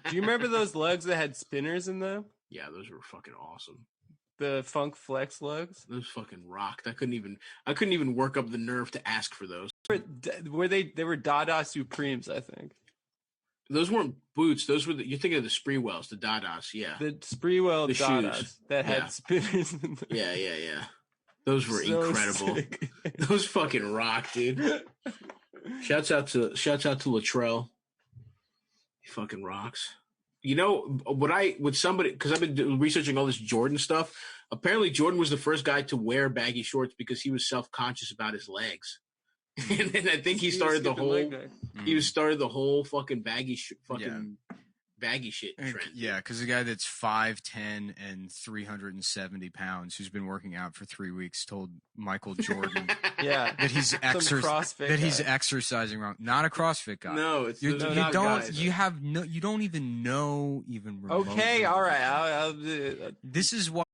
Do you remember those lugs that had spinners in them? Yeah, those were fucking awesome. The Funk Flex lugs. Those fucking rocked. I couldn't even work up the nerve to ask for those. Were they were Dada Supremes, I think. Those weren't boots. Those were you're thinking of the Spreewells, the Dadas, yeah. The Spreewell The Dadas shoes. that had spinners in them. Yeah. Those were So incredible. sick. Those fucking rock, dude. Shouts out to Latrell. He fucking rocks. You know with somebody, because I've been researching all this Jordan stuff. Apparently, Jordan was the first guy to wear baggy shorts because he was self-conscious about his legs. And then I think he started the whole fucking baggy shit trend. Yeah, because the guy that's 5'10" and 370 pounds, who's been working out for 3 weeks, told Michael Jordan that he's exercising wrong. Not a CrossFit guy. No, it's you don't even know remotely. Okay, all right. I'll this is why.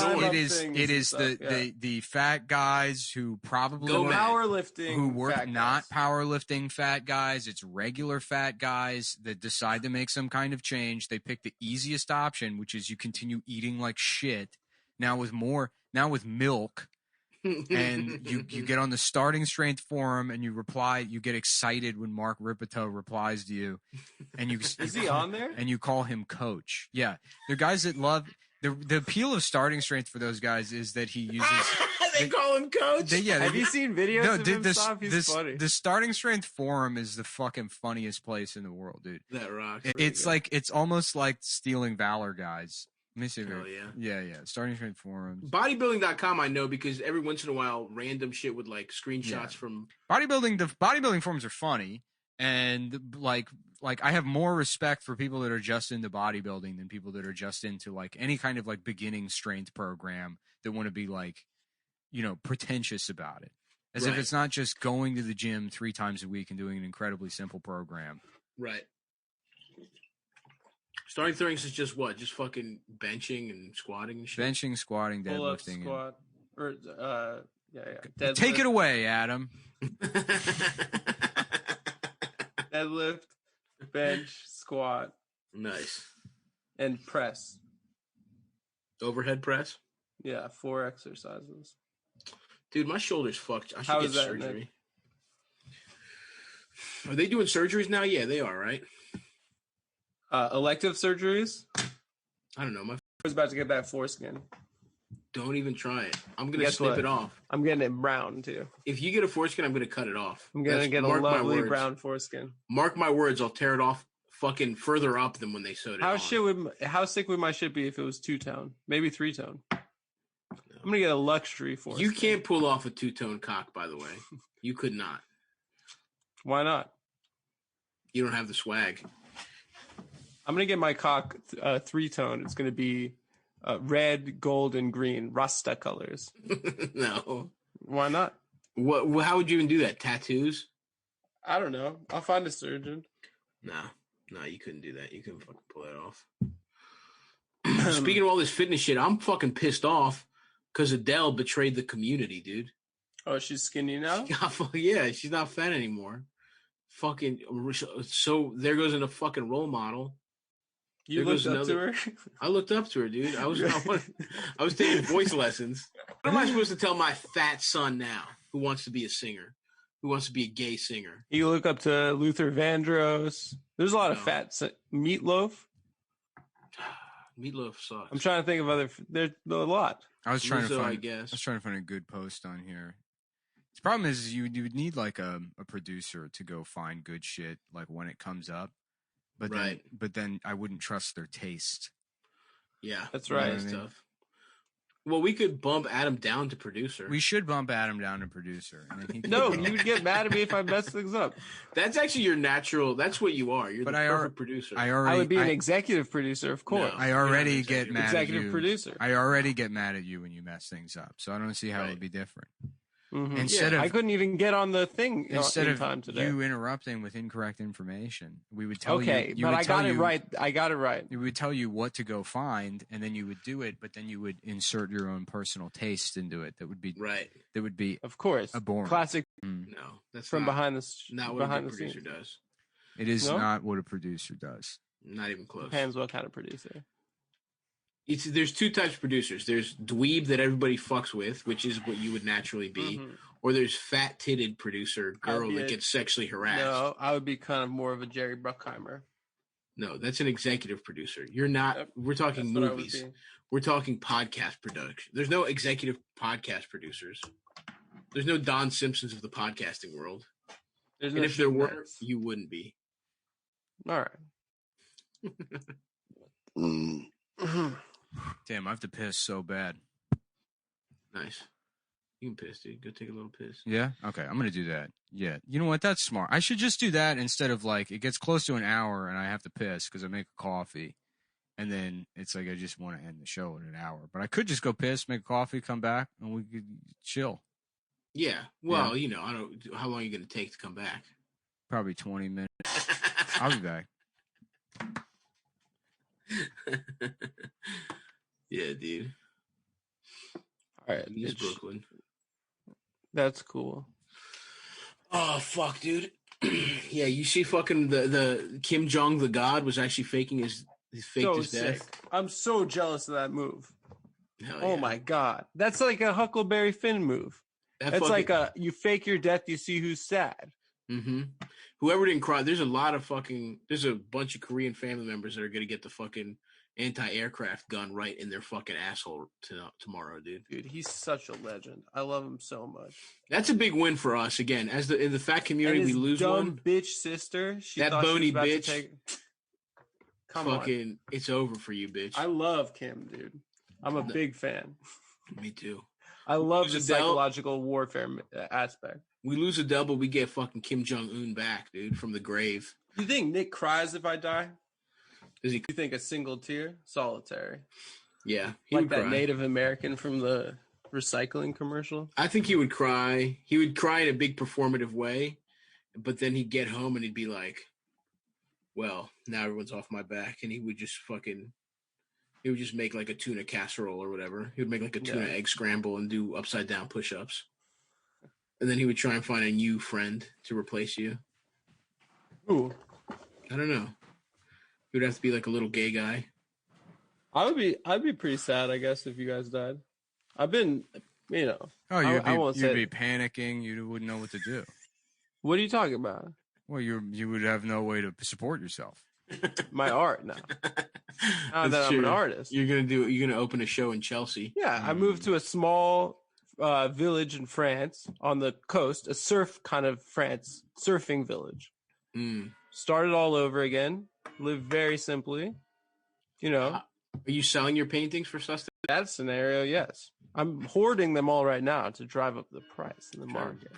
It is the fat guys who probably powerlifting, who work not powerlifting fat guys. It's regular fat guys that decide to make some kind of change. They pick the easiest option, which is you continue eating like shit. Now with milk, and you get on the starting strength forum and you reply. You get excited when Mark Ripito replies to you, and is he on there? And you call him coach. Yeah, they're guys that love. The appeal of starting strength for those guys is that he uses. They call him coach. Have you seen videos of him? He's funny. The starting strength forum is the fucking funniest place in the world, dude. That rocks. It's almost like stealing valor, guys. Let me see. Hell yeah. Starting strength forums. Bodybuilding.com I know because every once in a while, random shit with like screenshots from bodybuilding. The bodybuilding forums are funny, and like I have more respect for people that are just into bodybuilding than people that are just into like any kind of like beginning strength program that want to be like, pretentious about it. As if it's not just going to the gym 3 times a week and doing an incredibly simple program. Right. Starting strength is just what? Just fucking benching and squatting and shit? Benching, squatting, deadlifting. Pull-up, squat. Deadlift. Take it away, Adam. Deadlift, bench, squat. Nice. And press. Overhead press? Yeah, 4 exercises. Dude, my shoulder's fucked. I should get surgery. Nick? Are they doing surgeries now? Yeah, they are, right? Elective surgeries? I don't know. My was about to get that foreskin. Don't even try it. I'm going to snip it off. I'm getting it brown, too. If you get a foreskin, I'm going to cut it off. I'm going to get a lovely brown foreskin. Mark my words, I'll tear it off fucking further up than when they sewed it on. How sick would my shit be if it was 2-tone? Maybe 3-tone. No. I'm going to get a luxury foreskin. You can't pull off a 2-tone cock, by the way. You could not. Why not? You don't have the swag. I'm going to get my cock 3-tone. It's going to be red, gold, and green. Rasta colors. No. Why not? What? How would you even do that? Tattoos? I don't know. I'll find a surgeon. No, you couldn't do that. You couldn't fucking pull that off. Speaking of all this fitness shit, I'm fucking pissed off because Adele betrayed the community, dude. Oh, she's skinny now? Yeah, she's not fat anymore. Fucking so there goes in a fucking role model. You looked up to her? I looked up to her, dude. I was taking voice lessons. What am I supposed to tell my fat son now who wants to be a singer? Who wants to be a gay singer? You look up to Luther Vandross. There's a lot of fat Meatloaf. Meatloaf sucks. I'm trying to think of other. There's a lot. I was trying to find. I guess. I was trying to find a good post on here. The problem is you would need like a producer to go find good shit like when it comes up, but then I wouldn't trust their taste. Yeah, that's right. That's tough. Well, we could bump Adam down to producer. We should bump Adam down to producer. And then you would get mad at me if I mess things up. That's actually your natural. That's what you are. You're the perfect producer. I would be an executive producer, of course. No, I already get mad at you. Executive producer. I already get mad at you when you mess things up. So I don't see how it would be different. Mm-hmm. Instead of, I couldn't even get on the thing instead in of time today. You interrupting with incorrect information, we would tell you. Okay, but I got it right. I got it right. We would tell you what to go find, and then you would do it. But then you would insert your own personal taste into it. That would be right. That would be, of course, a boring classic. No, that's from behind the not what a producer does. It is not what a producer does. Not even close. Depends what kind of producer. There's two types of producers. There's dweeb that everybody fucks with, which is what you would naturally be. Mm-hmm. Or there's fat-titted producer girl that gets sexually harassed. No, I would be kind of more of a Jerry Bruckheimer. No, that's an executive producer. You're not. We're talking movies. We're talking podcast production. There's no executive podcast producers. There's no Don Simpsons of the podcasting world. And if there were, you wouldn't be. All right. Damn, I have to piss so bad. Nice. You can piss, dude. Go take a little piss. Yeah? Okay, I'm going to do that. Yeah. You know what? That's smart. I should just do that instead of like, it gets close to an hour and I have to piss because I make a coffee. And then it's like, I just want to end the show in an hour. But I could just go piss, make a coffee, come back, and we could chill. Yeah. Well, you know, how long are you going to take to come back? Probably 20 minutes. I'll be back. Yeah, dude. All right. It's Brooklyn. That's cool. Oh, fuck, dude. Yeah, you see fucking the Kim Jong the God was actually faking his death. Sick. I'm so jealous of that move. Oh my God. That's like a Huckleberry Finn move. That's like you fake your death, you see who's sad. Mm-hmm. Whoever didn't cry, there's a bunch of Korean family members that are going to get the fucking anti-aircraft gun right in their fucking asshole tomorrow, dude. Dude, he's such a legend. I love him so much. That's a big win for us. Again, as in the fat community, we lose one. Bitch sister. That bony bitch. Come on. It's over for you, bitch. I love Kim, dude. I'm a big fan. Me too. I love the psychological warfare aspect. We lose Adele, but we get fucking Kim Jong-un back, dude, from the grave. You think Nick cries if I die? Does he? You think a single tear? Solitary. Yeah. Like that Native American from the recycling commercial? I think he would cry. He would cry in a big performative way, but then he'd get home and he'd be like, well, now everyone's off my back. And he would just make like a tuna casserole or whatever. He would make like a tuna egg scramble and do upside down push-ups. And then he would try and find a new friend to replace you. Who? I don't know. He would have to be like a little gay guy. I'd be pretty sad, I guess, if you guys died. I've been, you know. Oh, you'd be panicking. You wouldn't know what to do. What are you talking about? Well, you would have no way to support yourself. My art now. Now that I'm an artist. You're gonna open a show in Chelsea. Yeah, I moved to a small village in France on the coast, a surfing village. Started all over again. Live very simply. You know. Are you selling your paintings for sustenance? That scenario, yes. I'm hoarding them all right now to drive up the price in the market.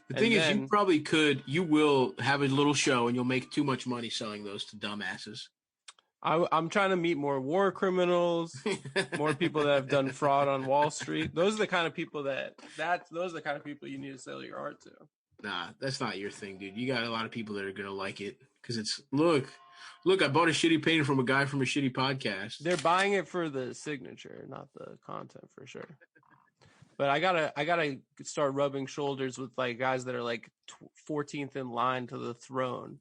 The thing is, you will have a little show and you'll make too much money selling those to dumbasses. I'm trying to meet more war criminals, more people that have done fraud on Wall Street. Those are the kind of people those are the kind of people you need to sell your art to. Nah, that's not your thing, dude. You got a lot of people that are going to like it because look, Look, I bought a shitty painting from a guy from a shitty podcast. They're buying it for the signature, not the content for sure. But I gotta start rubbing shoulders with like guys that are like 14th in line to the throne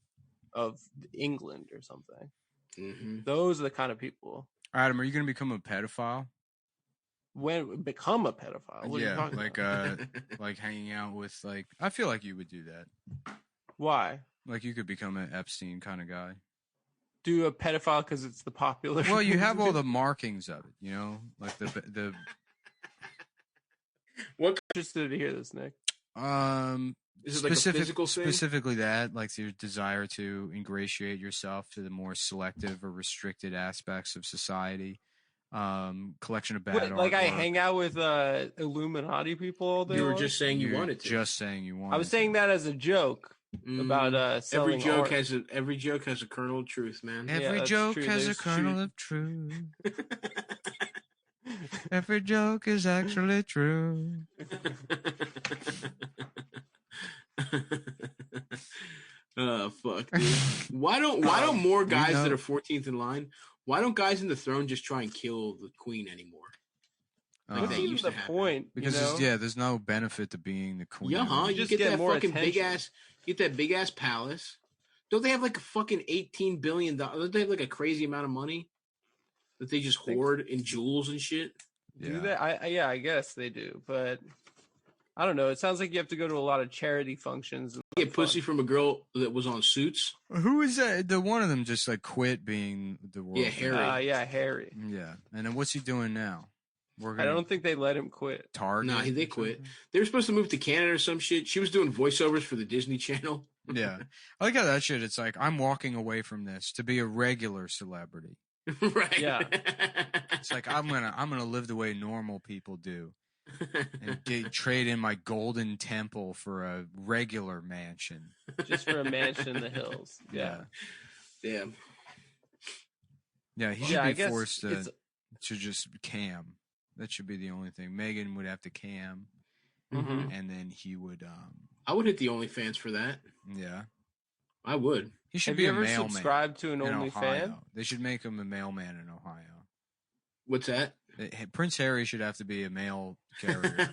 of England or something. Mm-hmm. Those are the kind of people. Adam, are you going to become a pedophile? When become a pedophile? What are you talking about? Like hanging out with like. I feel like you would do that. Why? Like you could become an Epstein kind of guy. Do a pedophile because it's the popular. Well, you have all the markings of it, you know, like the. What? Interested to hear this, Nick. Is it like a physical thing? Specifically that, like your desire to ingratiate yourself to the more selective or restricted aspects of society. Collection of bad art. Like I hang out with Illuminati people all day. You were just saying you wanted to. Just saying you wanted. I was saying that as a joke about selling every joke has a kernel of truth, man. Every joke has a kernel of truth. Every joke is actually true. Oh fuck, dude. Why don't more guys that are 14th in line? Why don't guys in the throne just try and kill the queen anymore? Like that used to happen. Point? Because there's no benefit to being the queen. Yeah, huh? You get that fucking big ass palace. Don't they have like a fucking $18 billion? Don't they have like a crazy amount of money that they just hoard in jewels and shit? Yeah. Do they? I guess they do, but I don't know. It sounds like you have to go to a lot of charity functions. And get pussy from a girl that was on Suits. Who is that? The one of them just like quit being the world. Yeah, Harry. Harry. Yeah, and then what's he doing now? I don't think they let him quit. Target. Nah, they quit. They were supposed to move to Canada or some shit. She was doing voiceovers for the Disney Channel. Yeah, I like how that shit. It's like I'm walking away from this to be a regular celebrity. Right. Yeah. It's like I'm gonna live the way normal people do. And trade in my golden temple for a regular mansion. Just for a mansion in the hills. Yeah. Damn. Yeah, he should be forced to just cam. That should be the only thing. Meghan would have to cam. Mm-hmm. And then he would I would hit the OnlyFans for that. Yeah. I would. He should be a mailman. Have you ever subscribed to an OnlyFans? They should make him a mailman in Ohio. What's that? Prince Harry should have to be a mail carrier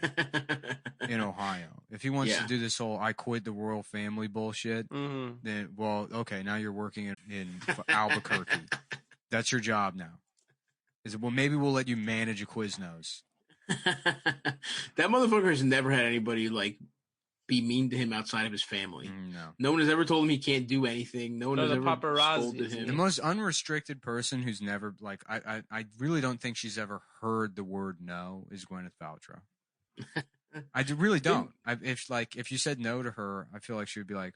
in Ohio. If he wants to do this whole I quit the royal family bullshit, then, well, okay, now you're working in Albuquerque. That's your job now. Maybe we'll let you manage a Quiznos. That motherfucker has never had anybody, like, be mean to him outside of his family. No one has ever told him he can't do anything. No one has ever scolded him. The most unrestricted person who's never, like, I really don't think she's ever heard the word no is Gwyneth Paltrow. I really don't. If you said no to her, I feel like she would be like.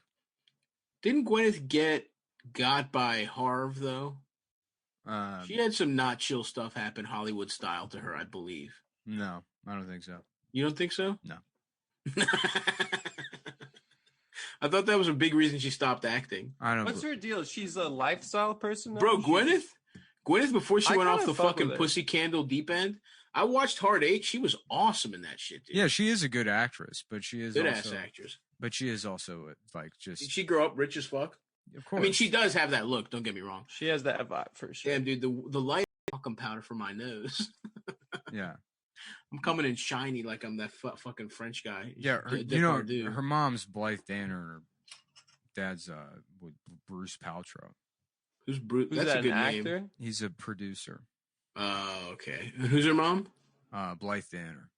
Didn't Gwyneth get got by Harv though? She had some not chill stuff happen Hollywood style to her, I believe. No, I don't think so. You don't think so? No. I thought that was a big reason she stopped acting. I don't. What's her deal? She's a lifestyle person now? Bro, Gwyneth before she went off the fucking pussy candle deep end, I watched Hard 8. She was awesome in that shit, dude. Yeah, she is a good actress, but she is good ass actress. But she is also like just. Did she grow up rich as fuck? Of course. I mean, she does have that look. Don't get me wrong. She has that vibe for sure. Damn, dude, the light talcum powder for my nose. Yeah. I'm coming in shiny like I'm that fucking French guy. Yeah, her mom's Blythe Danner, and her dad's Bruce Paltrow. Who's Bruce? That's a good name. He's a producer. Oh, okay. And who's her mom? Blythe Danner.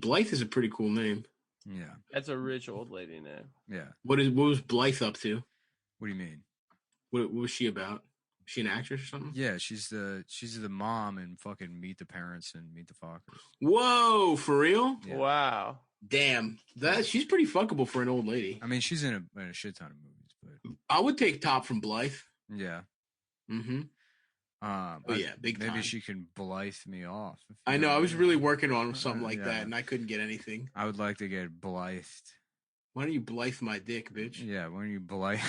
Blythe is a pretty cool name. Yeah, that's a rich old lady name. Yeah. What was Blythe up to? What do you mean? What was she about? Is she an actress or something? Yeah, she's the mom in fucking Meet the Parents and Meet the Fockers. Whoa, for real? Yeah. Wow. Damn, she's pretty fuckable for an old lady. I mean, she's in a shit ton of movies, but I would take top from Blythe. Yeah. Mm-hmm. Big time. Maybe she can Blythe me off. I know. I was really working on something like that, and I couldn't get anything. I would like to get Blythed. Why don't you Blythe my dick, bitch? Yeah, why don't you Blythe?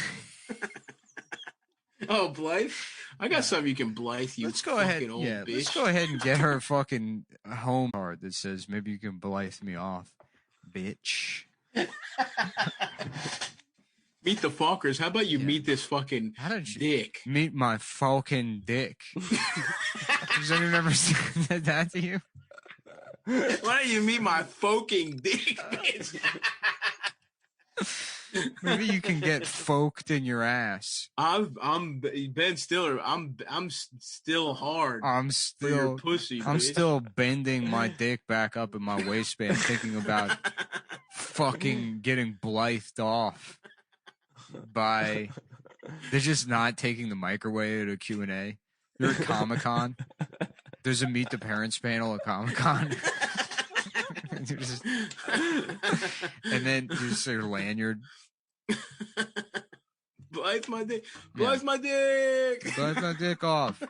Oh, Blythe? I got something you can Blythe, you let's go ahead. Old bitch. Let's go ahead and get her a fucking home card that says maybe you can Blythe me off, bitch. Meet the fuckers. How about you Yeah. meet this fucking How did you dick? meet my fucking dick? Has anyone ever said that to you? Why don't you meet my fucking dick, bitch? Maybe you can get folked in your ass. I'm Ben Stiller. I'm still hard for your pussy. I'm bitch. still bending my dick back up in my waistband, thinking about fucking getting blithed off by. They're just not taking the mic away at a Q&A. You're at Comic-Con. There's a Meet the Parents panel at Comic-Con. And then just your lanyard. Blythe my dick. Blythe my dick. Blythe my dick off.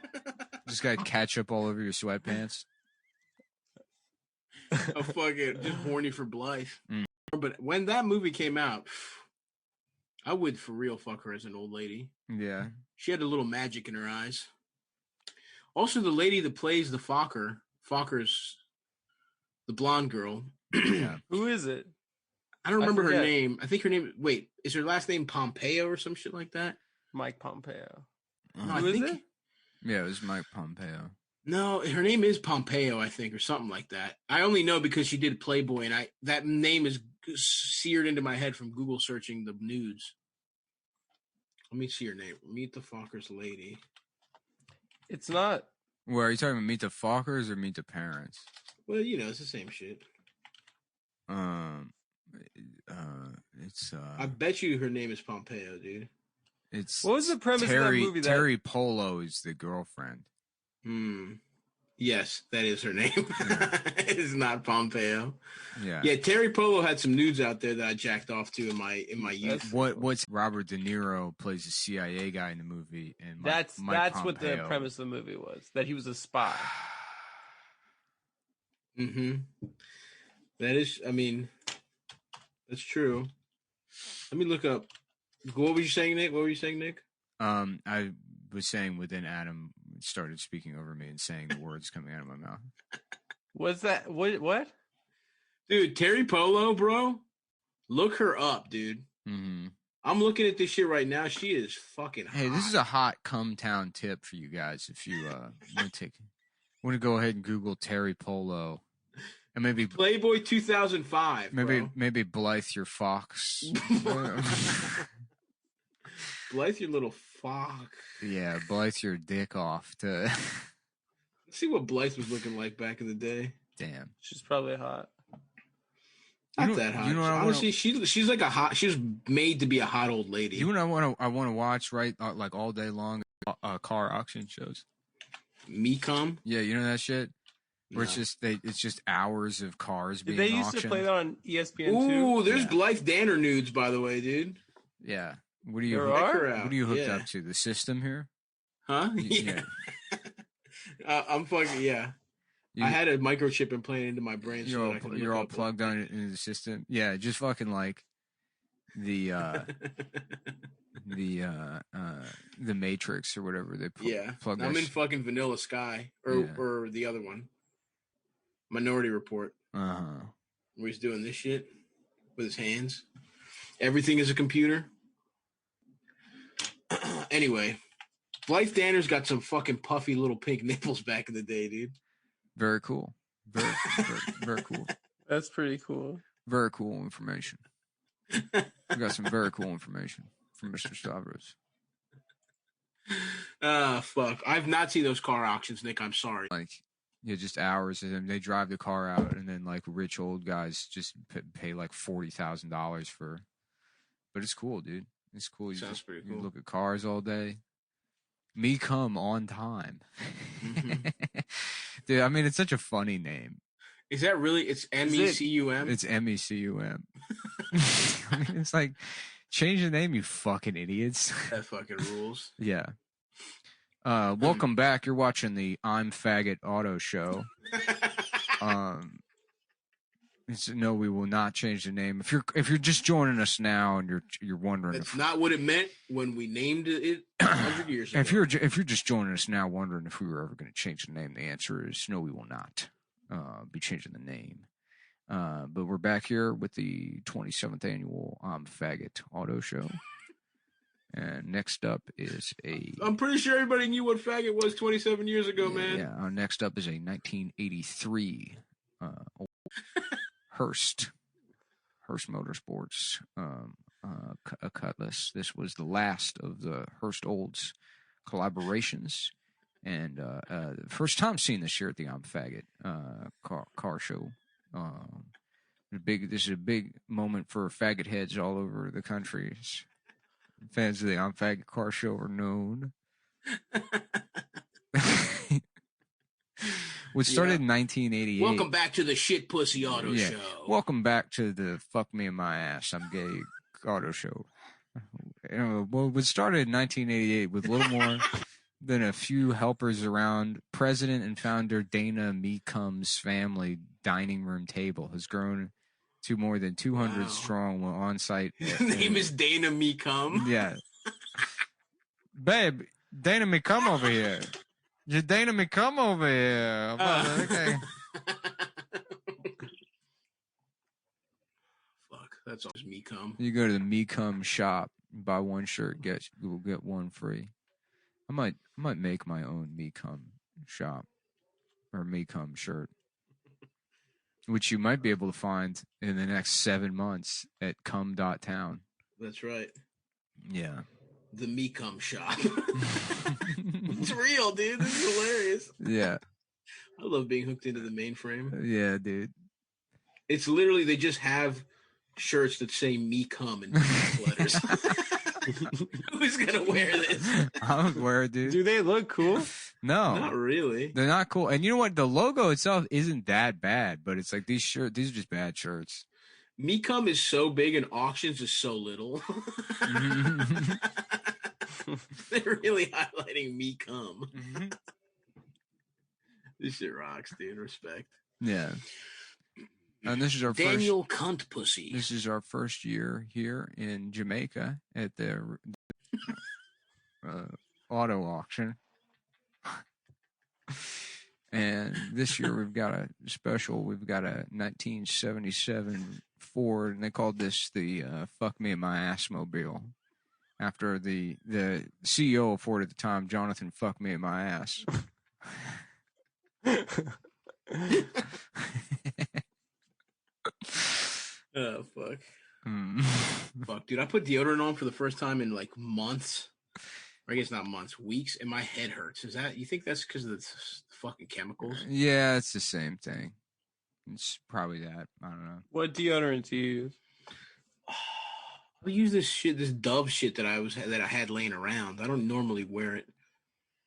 Just got ketchup all over your sweatpants. Oh, fuck it. Just horny for Blythe. Mm. But when that movie came out, I would for real fuck her as an old lady. Yeah. She had a little magic in her eyes. Also, the lady that plays the Fokker's the blonde girl. Yeah. Who is it? I don't remember her forget. name. I think her name. Wait, is her last name Pompeo or some shit like that? Mike Pompeo. No, Who I is think, it? Yeah, it was Mike Pompeo. No, her name is Pompeo, I think, or something like that. I only know because she did Playboy, and that name is seared into my head from Google searching the nudes. Let me see her name. Meet the Fokker's lady. It's not. Well, are you talking about Meet the Fockers or Meet the Parents? Well, you know, it's the same shit. It's I bet you her name is Pompeo, dude. it's What was the premise of that movie? Terry Polo is the girlfriend. Yes, that is her name. It's not Pompeo. Yeah. Yeah, Terry Polo had some nudes out there that I jacked off to in my youth. What's Robert De Niro plays a CIA guy in the movie, and That's Mike what the Pompeo. premise of the movie was. That he was a spy. Mm-hmm. That is, I mean, that's true. Let me look up. What were you saying, Nick? I was saying within Adam started speaking over me and saying the words coming out of my mouth. Was that what? Dude, Terry Polo, bro. Look her up, dude. Mm-hmm. I'm looking at this shit right now. She is fucking hot. Hey, this is a hot come town tip for you guys. If you want to go ahead and Google Terry Polo, and maybe Playboy 2005. Maybe Blythe your fox. Blythe your little fuck. Yeah, Blythe your dick off to. Let's see what Blythe was looking like back in the day. Damn, She's probably hot. Not that hot. Honestly, she's like she's made to be a hot old lady. You know what I want to watch like all day long car auction shows. Me come? Yeah, you know that shit. Where it's just hours of cars being Did they used auctioned. to play that on ESPN Ooh, too? there's Blythe Danner nudes, by the way, dude. Yeah. What are you hooked up to? The system here? Huh? Yeah. I'm fucking I had a microchip implanted into my brain. You're all plugged on into the system. Yeah, just fucking like the the Matrix or whatever they plug. I'm in fucking Vanilla Sky or the other one, Minority Report. Where he's doing this shit with his hands. Everything is a computer. Anyway, Blythe Danner's got some fucking puffy little pink nipples back in the day, dude. Very cool. Very cool. That's pretty cool. Very cool information. We got some very cool information from Mr. Stavros. Fuck. I've not seen those car auctions, Nick. I'm sorry. Like, just hours, and then they drive the car out, and then like rich old guys just pay like $40,000 for. But it's cool, dude. It's cool. Sounds pretty cool. You look at cars all day. Me come on time. Mm-hmm. Dude, I mean, it's such a funny name. Is that really? It's MECUM? It's MECUM. I mean, it's like, change the name, you fucking idiots. That fucking rules. Yeah. Welcome back. You're watching the I'm Faggot Auto Show. No, we will not change the name. If you're just joining us now and you're wondering, that's not what it meant when we named it 100 years ago. If you're just joining us now, wondering if we were ever going to change the name, the answer is no. We will not be changing the name. But we're back here with the 27th annual Faggot Auto Show. And next up is a... I'm pretty sure everybody knew what faggot was 27 years ago, man. Yeah, next up is a 1983 Hearst Motorsports a Cutlass. This was the last of the Hearst Olds collaborations, and first time seeing this year at the I'm Faggot car show. This is a big moment for faggot heads all over the country. Fans of the I'm Faggot car show are known. Which started in 1988. Welcome back to the Shit Pussy Auto Show. Welcome back to the Fuck Me in My Ass, I'm Gay auto show. Well, it started in 1988 with little more than a few helpers around. President and founder Dana Meecum's family dining room table has grown to more than 200 strong on site. His name is Dana Meecum. Yeah. Babe, Dana Meecum over here. You Dana Meecum over here. Okay. Fuck, that's always Meecum. You go to the Meecum shop, buy one shirt, you'll get one free. I might make my own Meecum shop or Meecum shirt, which you might be able to find in the next 7 months at cum.town. That's right. Yeah. The Meecum shop. It's real, dude. This is hilarious. Yeah. I love being hooked into the mainframe. Yeah, dude. It's literally, they just have shirts that say Meecum in letters. Who's gonna wear this? I would wear it, dude. Do they look cool? No. Not really. They're not cool. And you know what? The logo itself isn't that bad, but it's like these are just bad shirts. Meecum is so big and auctions is so little. They're really highlighting Meecum. This shit rocks, dude. Respect. Yeah. And this is our Daniel Cunt Pussy. This is our first year here in Jamaica at the auto auction. And this year we've got a 1977 Ford, and they called this the Fuck Me in My Ass Mobile, after the CEO of Ford at the time, Jonathan Fuck Me in My Ass. Oh, fuck. Fuck, dude. I put deodorant on for the first time in like months. Or I guess not months, weeks, and my head hurts. You think that's because of the fucking chemicals? Yeah, it's the same thing. It's probably that. I don't know. What deodorant do you use? I use this Dove shit that I had laying around. I don't normally wear it,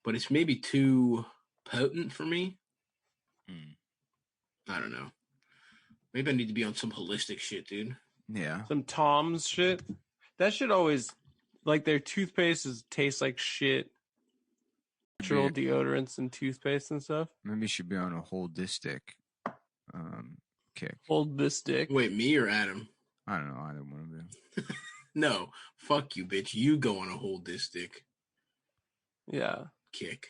but it's maybe too potent for me. I don't know. Maybe I need to be on some holistic shit, dude. Yeah. Some Tom's shit. That shit always, like, their toothpaste tastes like shit. Natural deodorants and toothpaste and stuff. Maybe you should be on a holistic kick. Hold this dick. Wait, me or Adam? I don't know. Either one of them. No. Fuck you, bitch. You go on a hold this dick. Yeah. Kick.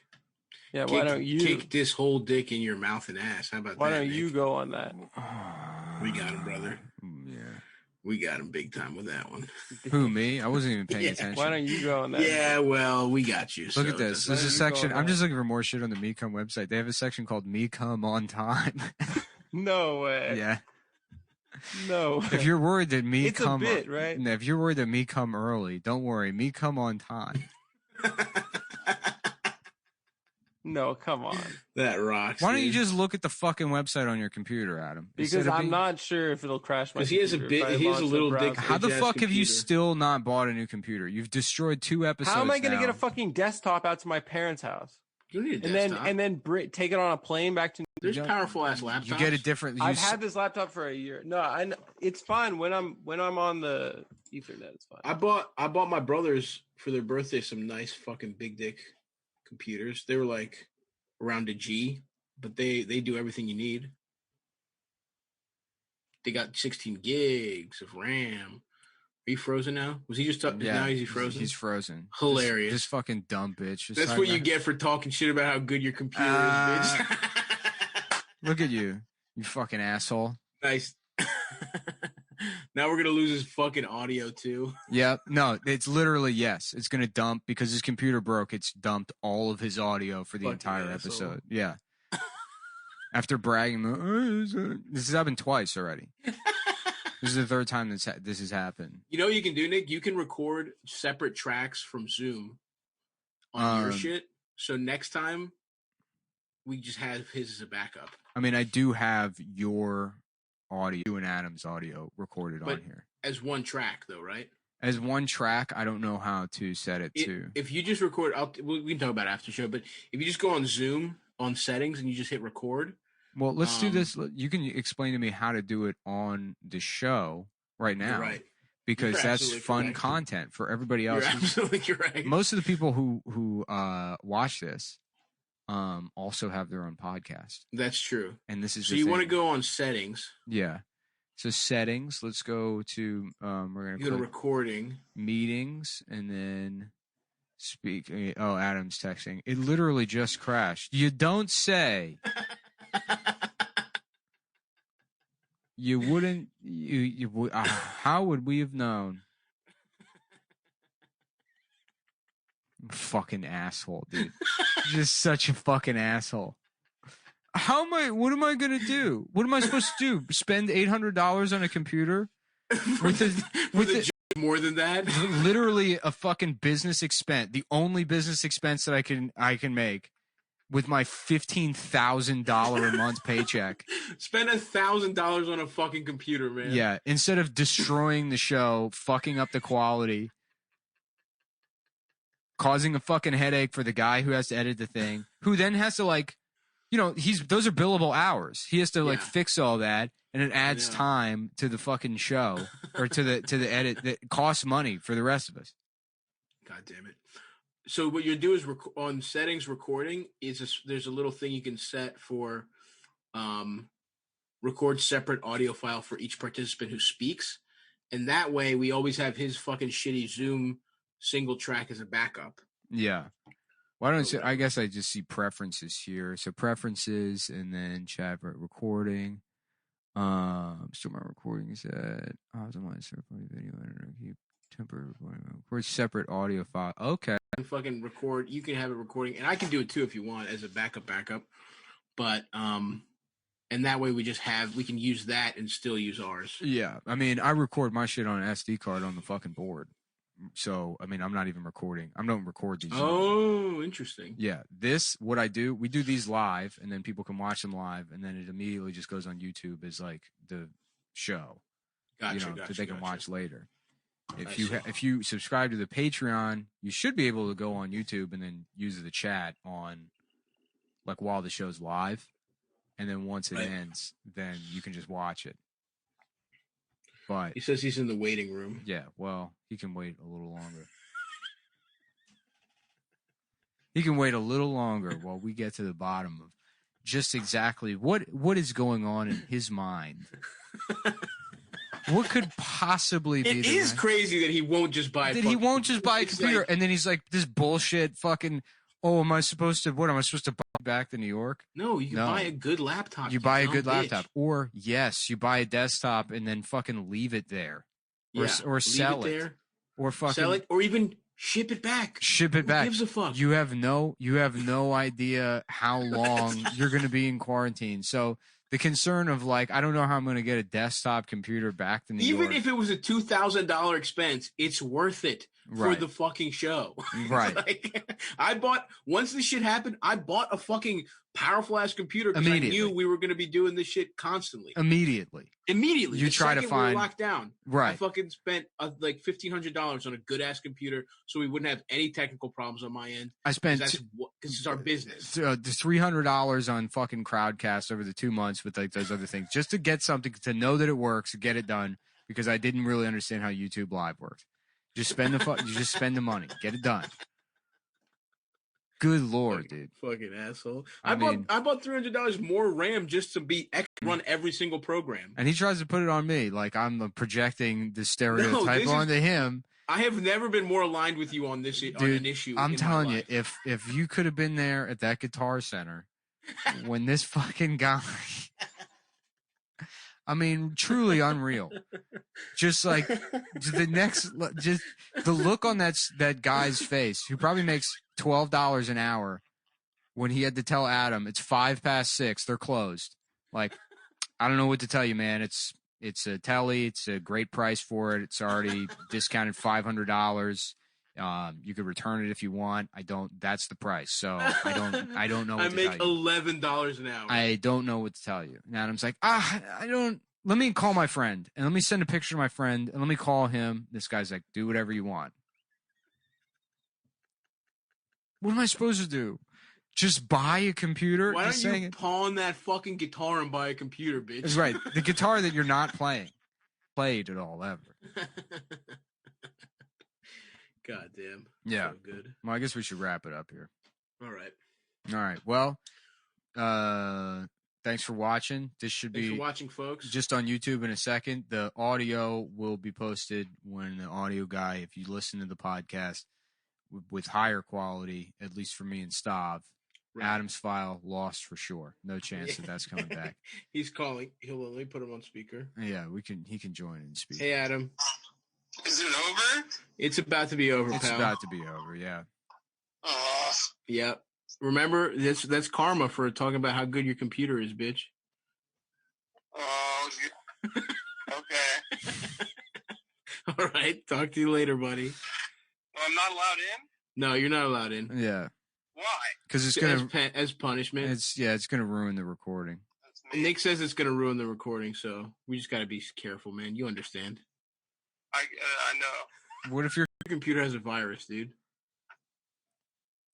Yeah, why don't you kick this whole dick in your mouth and ass? How about why that? Why don't you go on that? We got him, brother. Yeah. We got him big time with that one. Who, me? I wasn't even paying attention. Why don't you go on that? Yeah, well, we got you. Look at this. There's a section. I'm just looking for more shit on the Meecum website. They have a section called Meecum on Time. No way. Yeah. No. If you're worried that me it's come, a bit, right? If you're worried that me come early, don't worry. Me come on time. No, come on. That rocks. Why don't you just look at the fucking website on your computer, Adam? Because I'm not sure if it'll crash my computer. Because he has a little dick. How the fuck have you still not bought a new computer? You've destroyed 2 episodes. How am I going to now. get a fucking desktop out to my parents' house? You need a desktop. And then take it on a plane back to. There's powerful ass laptops. You get a different. I've had this laptop for a year. No, it's fine when I'm on the Ethernet. It's fine. I bought my brothers for their birthday some nice fucking big dick computers. They were like around a G, but they do everything you need. They got 16 gigs of RAM. Are you frozen now? Was he just now? Is he frozen? He's frozen. Hilarious. This fucking dumb bitch. That's what you get for talking shit about how good your computer is, bitch. Look at you, you fucking asshole. Nice. Now we're gonna lose his fucking audio too. Yeah, no, it's literally yes. It's gonna dump because his computer broke. It's dumped all of his audio for the Fucking entire asshole. episode. Yeah. After bragging, this has happened twice already. This is the third time this has happened. You know what you can do, Nick? You can record separate tracks from Zoom on your shit. So next time, we just have his as a backup. I mean, I do have your audio, you and Adam's audio recorded on here. As one track, though, right? As one track, I don't know how to set it to. If you just record, we can talk about it after the show, but if you just go on Zoom, on settings, and you just hit record. Well, let's do this. You can explain to me how to do it on the show right now. Right. Because that's fun content for everybody else. You're absolutely correct. Most of the people who watch this also have their own podcast. That's true. And this is so you want to go on settings. Yeah. So settings, let's go to we're going to recording meetings and then speak. Oh, Adam's texting. It literally just crashed. You don't say. You wouldn't. How would we have known? Fucking asshole, dude. Just such a fucking asshole. What am I gonna do? What am I supposed to do? Spend $800 on a computer? with more than that? Literally a fucking business expense. The only business expense that I can make with my $15,000 a month paycheck. Spend $1,000 on a fucking computer, man. Yeah. Instead of destroying the show, fucking up the quality, causing a fucking headache for the guy who has to edit the thing, who then has to those are billable hours. He has to fix all that, and it adds time to the fucking show or to the edit that costs money for the rest of us. God damn it. So what you do is on settings recording there's a little thing you can set for record separate audio file for each participant who speaks, and that way we always have his fucking shitty Zoom single track as a backup. Yeah. Why don't I guess I just see preferences here. So preferences and then chat recording. Still my recording set. Optimize certified video editor. Keep temporary recording. Record separate audio file. Okay. Fucking record. You can have it recording, and I can do it too if you want as a backup. But and that way we can use that and still use ours. Yeah, I mean, I record my shit on an SD card on the fucking board. So, I mean, I'm not even recording. I don't record these. Oh, interesting. Yeah, what I do, we do these live, and then people can watch them live, and then it immediately just goes on YouTube as like the show. Gotcha. That they can watch later. If you subscribe to the Patreon, you should be able to go on YouTube and then use the chat on like while the show's live, and then once it ends, then you can just watch it. But he says he's in the waiting room. Yeah, well, he can wait a little longer. He can wait a little longer while we get to the bottom of just exactly what is going on in his mind. What could possibly be? It is crazy that he won't just buy. He won't just buy a computer, and then he's like, "This bullshit, fucking." Oh, am I supposed to? What am I supposed to buy back to New York? No, you can buy a good laptop. You buy a good laptop, or yes, you buy a desktop and then fucking leave it there, or sell it, or fucking sell it, or even ship it back. Ship it back. Who gives a fuck? You have no idea how long you're going to be in quarantine. So the concern of like, I don't know how I'm going to get a desktop computer back to New York. Even if it was a $2,000 expense, it's worth it for the fucking show. Right. Once this shit happened, I bought a fucking powerful ass computer because I knew we were going to be doing this shit constantly. Immediately. You try to find. We were locked down. Right. I fucking spent like $1,500 on a good ass computer so we wouldn't have any technical problems on my end. I spent this is our business. $300 on fucking Crowdcast over the 2 months with like those other things just to get something to know that it works, get it done because I didn't really understand how YouTube Live worked. Just spend the money, get it done. Good Lord, dude. Fucking asshole. I bought $300 more RAM just to run every single program. And he tries to put it on me like I'm projecting the stereotype onto him. I have never been more aligned with you on this on an issue. I'm telling you, if you could have been there at that Guitar Center when this fucking guy, I mean, truly unreal. Just like just the look on that guy's face, who probably makes $12 an hour, when he had to tell Adam it's 6:05, they're closed. Like, I don't know what to tell you, man. It's a telly. It's a great price for it. It's already discounted $500. You could return it if you want. I don't. That's the price. So I don't know. What I to make tell you. $11 an hour. I don't know what to tell you. And Adam's like, I don't. Let me call my friend and let me send a picture to my friend and let me call him. This guy's like, do whatever you want. What am I supposed to do? Just buy a computer? Why don't you pawn that fucking guitar and buy a computer, bitch? That's right. The guitar that you're not played at all ever. God damn. Yeah. So good. Well, I guess we should wrap it up here. All right. Well, thanks for watching. This should Thanks for watching, folks. Just on YouTube in a second. The audio will be posted when the audio guy, if you listen to the podcast with higher quality, at least for me and Stav, right. Adam's file lost for sure. No chance that that's coming back. He's calling. Let me put him on speaker. Yeah, he can join and speak. Hey, Adam. Is it over? It's about to be over, pal. It's about to be over, yeah. Yep. Remember, that's karma for talking about how good your computer is, bitch. Oh, okay. All right. Talk to you later, buddy. Well, I'm not allowed in? No, you're not allowed in. Yeah. Why? Because it's going to... As punishment. It's going to ruin the recording. Nick says it's going to ruin the recording, so we just got to be careful, man. You understand. I know. What if your computer has a virus, dude?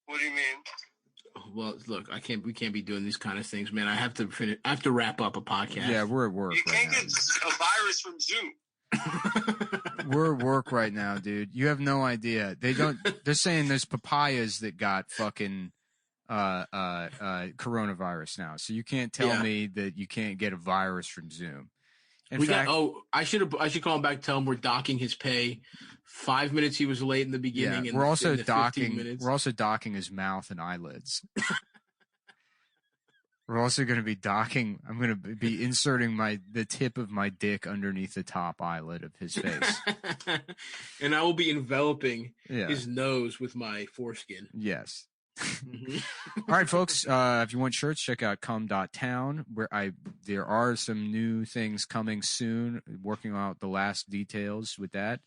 What do you mean? Well, look, we can't be doing these kind of things, man. I have to finish. I have to wrap up a podcast. Yeah, we're at work. You can't get a virus from Zoom. We're at work right now, dude. You have no idea. They're saying there's papayas that got fucking coronavirus now. So you can't tell me that you can't get a virus from Zoom. I should call him back and tell him we're docking his pay. 5 minutes he was late in the beginning. Yeah, and we're also docking. We're also docking his mouth and eyelids. We're also going to be docking. I'm going to be inserting the tip of my dick underneath the top eyelid of his face, and I will be enveloping his nose with my foreskin. Yes. All right, folks. If you want shirts, check out cum.town, where there are some new things coming soon. Working out the last details with that.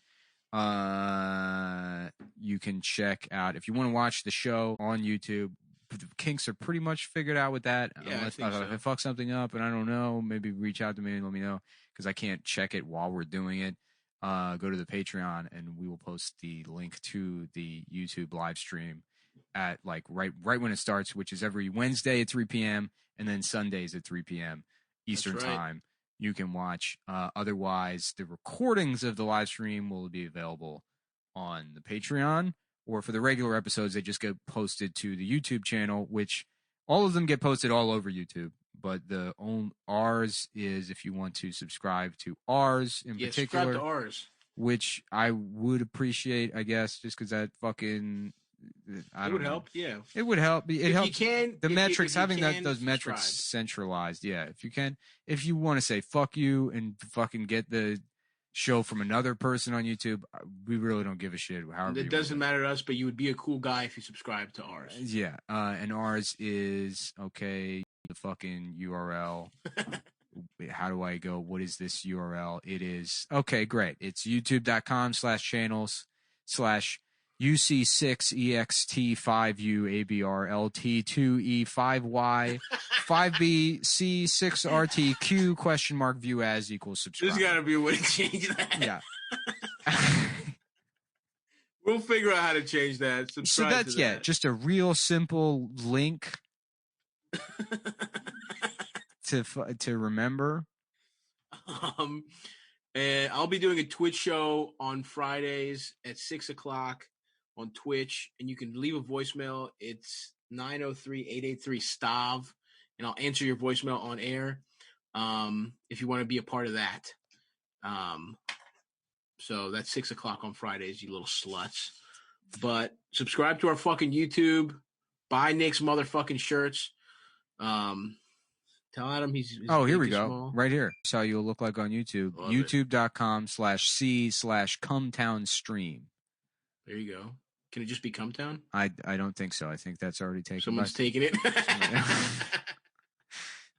You can check out if you want to watch the show on YouTube. The kinks are pretty much figured out with that. Yeah, if I fuck something up and I don't know, maybe reach out to me and let me know because I can't check it while we're doing it. Go to the Patreon and we will post the link to the YouTube live stream at like right when it starts, which is every Wednesday at 3 p.m. and then Sundays at 3 p.m. Eastern time. You can watch. Otherwise, the recordings of the live stream will be available on the Patreon, or for the regular episodes, they just get posted to the YouTube channel, which all of them get posted all over YouTube. But ours is if you want to subscribe to ours in particular, subscribe to ours, which I would appreciate, I guess, just because that fucking. It would help, yeah. It would help. It helps. You can, the metrics, having those metrics centralized, yeah. If you want to say fuck you and fucking get the show from another person on YouTube, we really don't give a shit. However, it doesn't matter to us, but you would be a cool guy if you subscribe to ours. Yeah, and ours is the fucking URL. How do I go? What is this URL? It is great. It's youtube.com/channels/ UC6EXT5UABRLT2E5Y 5BC6RTQ (view as equals subscribe). There's got to be a way to change that. Yeah. We'll figure out how to change that. Subscribe so that's to that. just a real simple link to remember. And I'll be doing a Twitch show on Fridays at 6:00 on Twitch, and you can leave a voicemail. It's 903-883-STAV, and I'll answer your voicemail on air if you want to be a part of that. So that's 6:00 on Fridays, you little sluts. But subscribe to our fucking YouTube. Buy Nick's motherfucking shirts. Tell Adam he's Oh, here big we and go. small. Right here. That's how you'll look like on YouTube. Love it. YouTube.com/C/CumTownStream. There you go. Can it just be Cumtown? I don't think so. I think that's already taken. Someone's taking it.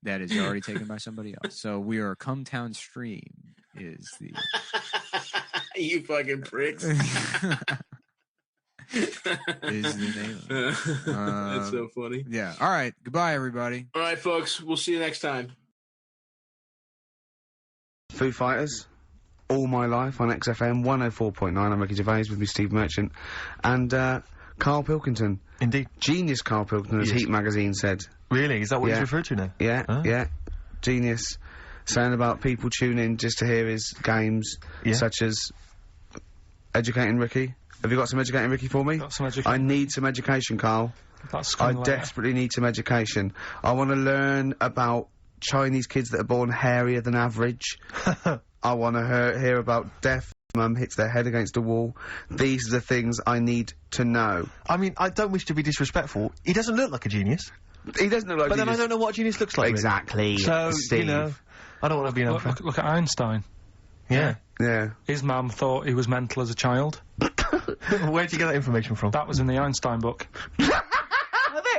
That is already taken by somebody else. So we are Cumtown Stream is the. You fucking pricks. Is the name of it. That's so funny. Yeah. All right. Goodbye, everybody. All right, folks. We'll see you next time. Foo Fighters, All My Life on XFM 104.9. I'm Ricky Gervais with me, Steve Merchant, and Carl Pilkington. Indeed. Genius Carl Pilkington, as Yes. Heat magazine said. Really? Is that what Yeah. he's referred to now? Yeah, Oh. yeah. Genius. Saying about people tune in just to hear his games, Yeah. such as Educating Ricky. Have you got some Educating Ricky for me? Got some education. I need some education, Carl. That's I coming later. desperately need some education. I want to learn about Chinese kids that are born hairier than average. I want to hear about deaf mum hits their head against a wall. These are the things I need to know. I mean, I don't wish to be disrespectful. He doesn't look like a genius. He doesn't look like But then I genius. don't know what a genius looks like. really. Exactly. So, Steve. you know, I don't want to be an Look, unfair. look at Einstein. Yeah. Yeah. His mum thought he was mental as a child. Where'd you get that information from? That was in the Einstein book.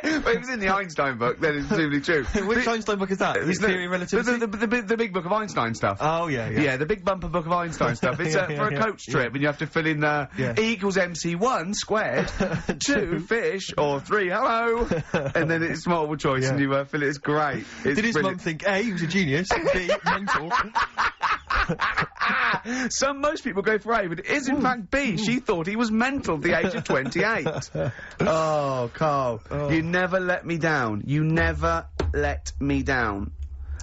Well, it was in the Einstein book, then it's presumably true. Which Einstein book is that? His the, Theory of Relativity? the big book of Einstein stuff. Oh, yeah, yeah. Yeah, the big bumper book of Einstein stuff. It's Yeah, for a yeah, coach trip, and you have to fill in Yeah. E equals MC1 squared, 2 fish, or 3 hello, and then it's multiple choice, Yeah. and you fill it. It's great. It's Did his mum brilliant. think, A, he was a genius, B, mental? Most people go for A, but it is in fact B. She thought he was mental at the age of 28. Oh, Carl, you never let me down. You never let me down.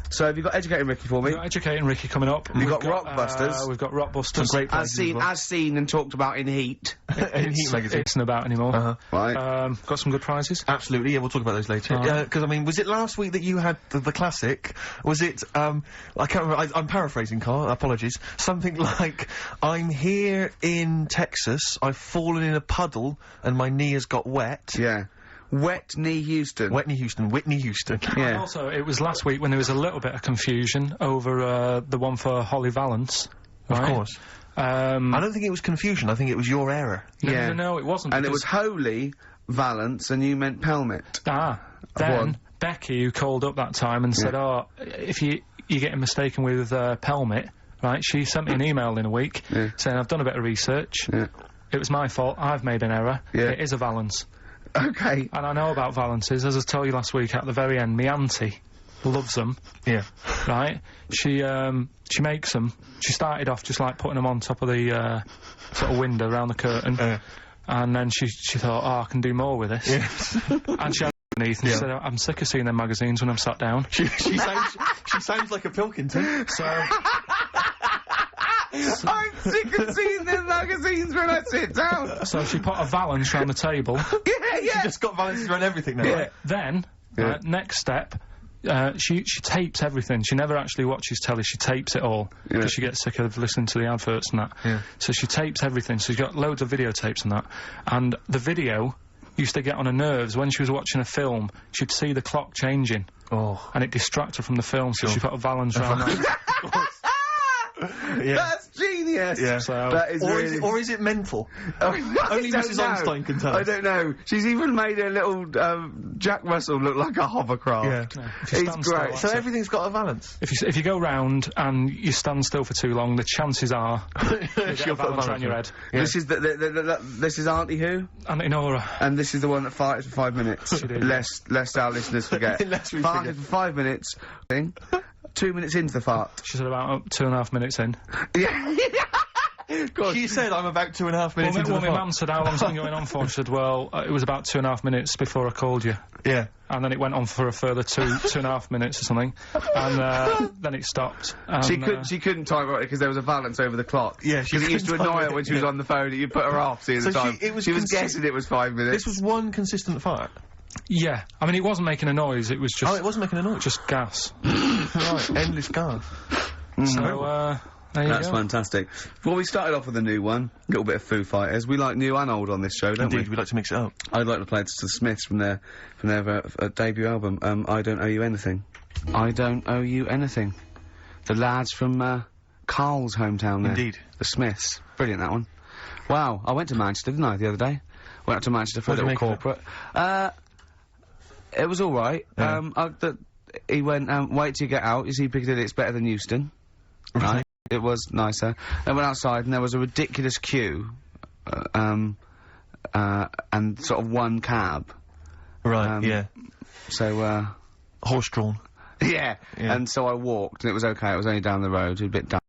So have you got Educating Ricky for me? We've got Educating Ricky coming up. We've got got Rockbusters. We've got Rockbusters. Some great As prizes well. seen and talked about in Heat. In Heat magazine. It's not about anymore. Uh-huh. Right. Got some good prizes. Absolutely, yeah, we'll talk about those later. Alright. Because, I mean, was it last week that you had the classic? Was it, I can't remember, I'm paraphrasing, Carl, apologies. Something like, I'm here in Texas, I've fallen in a puddle, and my knee has got wet. Yeah. Wet Knee Houston. Whitney Houston. And Yeah. also, it was last week when there was a little bit of confusion over the one for Holly Valance. Of Right? course. I I don't think it was confusion, I think it was your error. Yeah. No, it wasn't. And it was because- Holy Valance, and you meant Pelmet. then One. Becky, who called up that time and said, "Oh, if you're getting mistaken with Pelmet," right? She sent me an email in a week saying, "I've done a bit of research. Yeah. It was my fault. I've made an error. Yeah. It is a Valance." Okay. And I know about Valances, as I told you last week at the very end. My auntie loves them, Yeah. right? She makes them. She started off just like putting them on top of the sort of window around the curtain, and then she thought, "Oh, I can do more with this." Yes. And she had underneath and she said, "I'm sick of seeing them magazines when I'm sat down." she sounds like a Pilkington, so... I'm sick of seeing them magazines when I sit down. So she put a Valance round the table. Yeah. She just got balances around everything now, right? Then, next step, she tapes everything. She never actually watches telly. She tapes it all because she gets sick of listening to the adverts and that. Yeah. So she tapes everything. So she's got loads of videotapes and that. And the video used to get on her nerves. When she was watching a film, she'd see the clock changing. Oh. And it distracted her from the film. So she put a Valance round that. Yeah. That's genius. Yeah. So That is really... Or is it mental? I Only don't Mrs. know. Einstein can tell I us. don't know. She's even made a little Jack Russell look like a hovercraft. Yeah. If you It's stand still, great. that's So it. everything's got a balance. If you go round and you stand still for too long, the chances are you'll get She'll a put a Valance balance around your on. head. Yeah. This is this is Auntie Who, And Nora. and this is the one that farted for 5 minutes. She did. Lest our listeners forget. Lest we farted forget. for 5 minutes. Thing. 2 minutes into the fart. She said about 2.5 minutes in. Yeah. God. She said I'm about 2.5 minutes into Well, the my pot. mum said, "How long's it been going on for?" She said, "Well, it was about 2.5 minutes before I called you." Yeah. And then it went on for a further 2.5 minutes or something. And then it stopped. And, She couldn't time it because there was a Valance over the clock. Yeah, she because it used to couldn't annoy time her it, when she was yeah. on the phone that you put her off seeing So the time. she was guessing it was 5 minutes. This was one consistent fart. Yeah. I mean, it wasn't making a noise. It was just... Oh, it wasn't making a noise. Just gas. Right, endless gas. So, there you That's go. fantastic. Well, we started off with a new one, a little bit of Foo Fighters. We like new and old on this show, don't Indeed, we? we like to mix it up. I'd like to play to the Smiths from their debut album, I Don't Owe You Anything. I don't owe you anything. The lads from, Carl's hometown there. Indeed. The Smiths. Brilliant, that one. Wow, I went to Manchester, didn't I, the other day? Went up to Manchester for a little corporate. It was alright. Yeah. He went, wait till you get out, you see Piccadilly, it's better than Euston. Right? It was nicer. I went outside and there was a ridiculous queue, and sort of one cab. Right, yeah. So, Horse-drawn. yeah. And so I walked, and it was okay, it was only down the road, it was a bit dumb.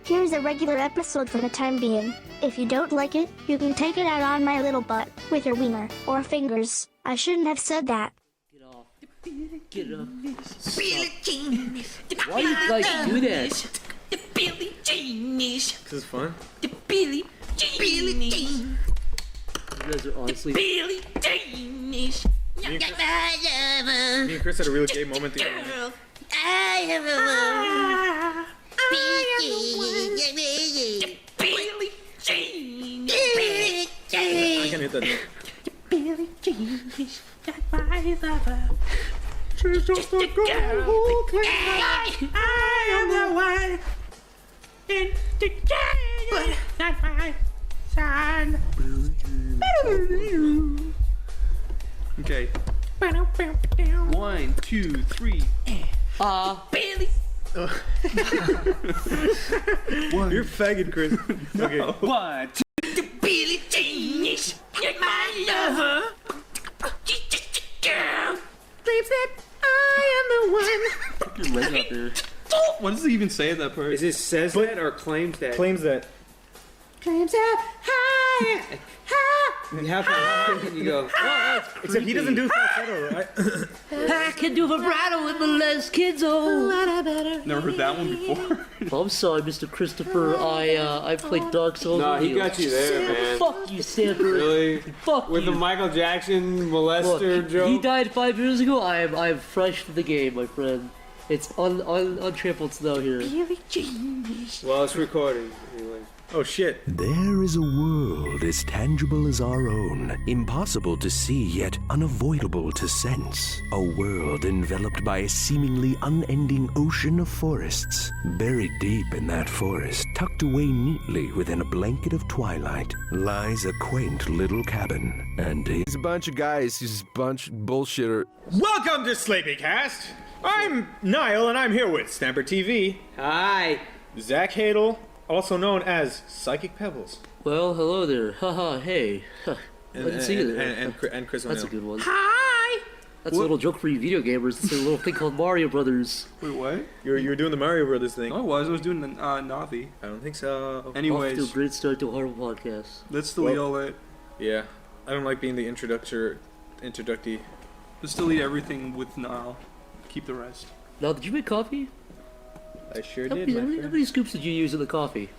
Here's a regular episode for the time being. If you don't like it, you can take it out on my little butt, with your wiener, or fingers. I shouldn't have said that. Get off. Get off. Why do you guys do that? The Billy Jeans. This is fun. The Billy Jeans. You guys are honestly... Billy Jeans. Me and Chris had a real gay moment the other night. I have a one. Billy Jeans. I can't hit that note. Billy Jeans. My lover. She's just a girl who claims I am the one. In the game, but not my son. Okay. 1, 2, 3. Billy. You're faggot, Chris. Okay. 1, 2. Billy Jeans. You're my lover. She's just a girl. Claims that I am the one. You're right out there. What does he even say at that part? Is it says that or claims that? Claims that. Claims that I am. You have to and you go. Oh, except he doesn't do falsetto, right? I can do vibrato with the Les Kids. Never heard that one before. I'm sorry, Mr. Christopher. I played Dark Souls. No, he got you there, man. Fuck you, Stanford. Really? Fuck with you. the Michael Jackson molester joke. He died 5 years ago. I'm fresh to the game, my friend. It's untrampled snow here. Well, it's recording. Anyway. Oh shit. There is a world as tangible as our own, impossible to see yet unavoidable to sense. A world enveloped by a seemingly unending ocean of forests. Buried deep in that forest, tucked away neatly within a blanket of twilight, lies a quaint little cabin. And he's a bunch of guys, he's a bunch of bullshitter. Welcome to Sleepycast! I'm Niall and I'm here with Stamper TV. Hi. Zach Hadel, also known as Psychic Pebbles. Well, hello there. Haha, hey. I didn't see you there. And Chris That's a good one. Hi! That's a little joke for you video gamers. It's a little thing called Mario Brothers. Wait, what? You were doing the Mario Brothers thing. No, I was doing the Navi. I don't think so. Anyways. Off to a great start to a horrible podcast. Let's delete all that. Yeah. I don't like being the introductee. Let's delete everything with Niall. Keep the rest. Now, did you make coffee? I sure did, my friend. How many scoops did you use in the coffee?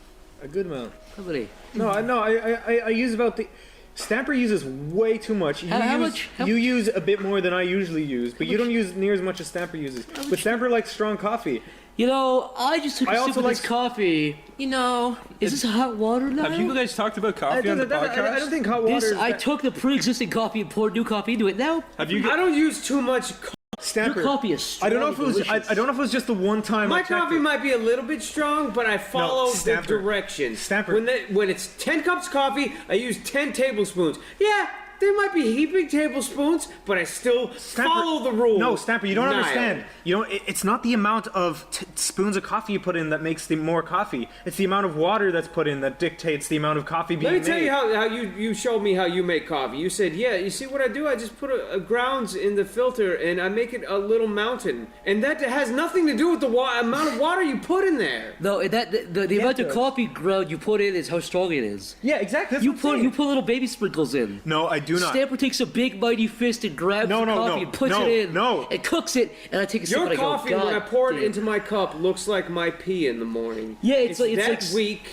A good amount. How many? No, I use about the... Stamper uses way too much. How much? You use a bit more than I usually use, but you don't use near as much as Stamper uses. But Stamper likes strong coffee. You know, I just took a sip of this coffee. You know, is this hot water now? Have you guys talked about coffee on the podcast? I don't think hot water I took the pre-existing coffee and poured new coffee into it. Now, I don't use too much Stamper. Your coffee is strong. I don't know if it was. I don't know if it was just the one time. My coffee might be a little bit strong, but I follow the directions. Stamper. When it's 10 cups of coffee, I use 10 tablespoons. Yeah, there might be heaping tablespoons, but I still follow the rules. No, Stamper, you don't understand. You know, it's not the amount of spoons of coffee you put in that makes the more coffee. It's the amount of water that's put in that dictates the amount of coffee being made. Let me tell you how you showed me how you make coffee. You said, yeah, you see what I do? I just put a grounds in the filter and I make it a little mountain. And that has nothing to do with the amount of water you put in there. No, the amount of coffee ground you put in is how strong it is. Yeah, exactly. You put little baby sprinkles in. No, I do not. Stamper takes a big mighty fist and grabs the coffee and puts it in. and cooks it, and I take a sip and I go, Your coffee, when I pour it into my cup, looks like my pee in the morning. Yeah, it's like weak.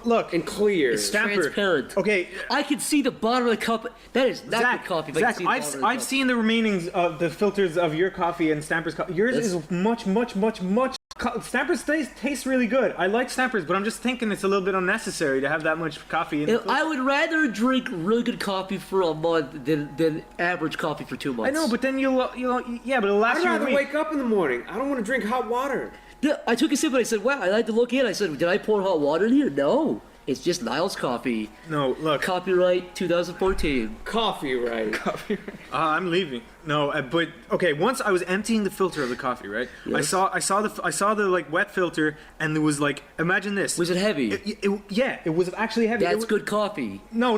Look and clear. It's transparent. Okay, I can see the bottom of the cup. That is not Zach, good coffee. Zach, I've seen the remainings of the filters of your coffee and Stamper's coffee. Yours is much Snappers tastes really good. I like Snappers, but I'm just thinking it's a little bit unnecessary to have that much coffee in it. I would rather drink really good coffee for a month than average coffee for 2 months. I know, but then you'll yeah, but it'll last I'd you a rather week. wake up in the morning. I don't want to drink hot water. I took a sip and I said, wow, I like to look in. I said, did I pour hot water in here? No. It's just Niles Coffee. No, look. Copyright 2014. Coffee right. I'm leaving. No, but okay. Once I was emptying the filter of the coffee, right? Yes. I saw the like wet filter, and there was like, imagine this. Was it heavy? Yeah, it was actually heavy. That's good coffee. No.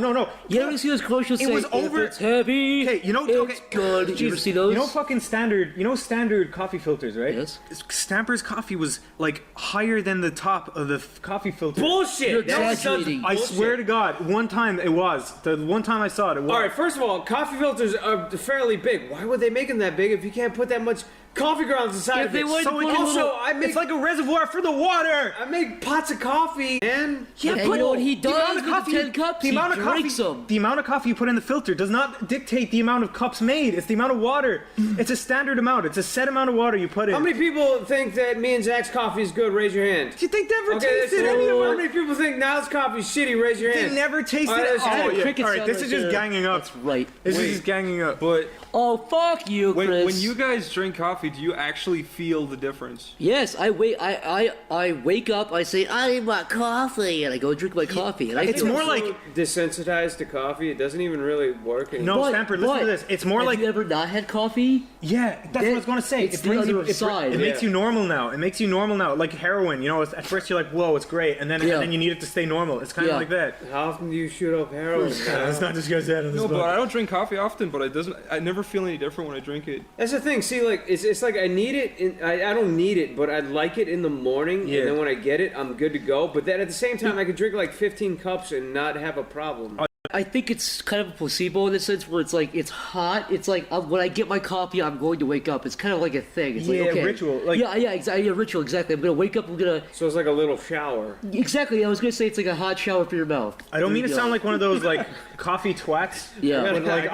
You ever see those commercials? It was over. It's heavy. Okay, it's good. Jeez, You ever see those? You know fucking standard coffee filters, right? Yes. Snappers coffee was like higher than the top of the coffee filter. Bullshit. You're That exaggerating. I swear to God, one time it was. The one time I saw it, it was. All right, first of all, coffee filters are fairly big. Why would they make them that big if you can't put that much coffee grounds inside of it? It's like a reservoir for the water. I make pots of coffee, man. Yeah, but you know what he does the amount of with coffee, the 10 cups? the He amount of drinks coffee, them. the amount of coffee you put in the filter does not dictate the amount of cups made. It's the amount of water. It's a standard amount. It's a set amount of water you put in. How many people think that me and Zach's coffee is good? Raise your hand. Do you think they ever Okay, tasted that's any of How it? many people think Niles coffee is shitty? Raise your hand. They never tasted All right, it. that's Oh, good. yeah. Cricket All right, sound this right is just there. ganging up. That's right. This is just ganging up. But Oh, fuck you, Chris. when you guys drink coffee, do you actually feel the difference? Yes, I wake up, I say, I want coffee, and I go drink my coffee. And I It's feel more like desensitized to coffee. It doesn't even really work. no, Stamper. Listen to this. It's more have like you ever not had coffee? yeah. That's what I was going to say. It's It brings the you. other side. It makes you normal now. It makes you normal now. Like heroin. You know, at first you're like, whoa, it's great, and then you need it to stay normal. It's kind of like that. How often do you shoot up heroin? Let's not discuss that on this No, but book. I don't drink coffee often. But I never feel any different when I drink it. That's the thing. See, like it's like I need it. I don't need it, but I like it in the morning, Yeah. and then when I get it, I'm good to go. But then at the same time, I could drink like 15 cups and not have a problem. I think it's kind of a placebo in the sense where it's like, it's hot. It's like, when I get my coffee, I'm going to wake up. It's kind of like a thing. It's Yeah, like, okay. ritual, like- yeah, exactly. Yeah, ritual, exactly. I'm going to wake up, So it's like a little shower. Exactly, I was going to say it's like a hot shower for your mouth. I don't mean to Yeah. sound like one of those like coffee twats. Yeah. But, like,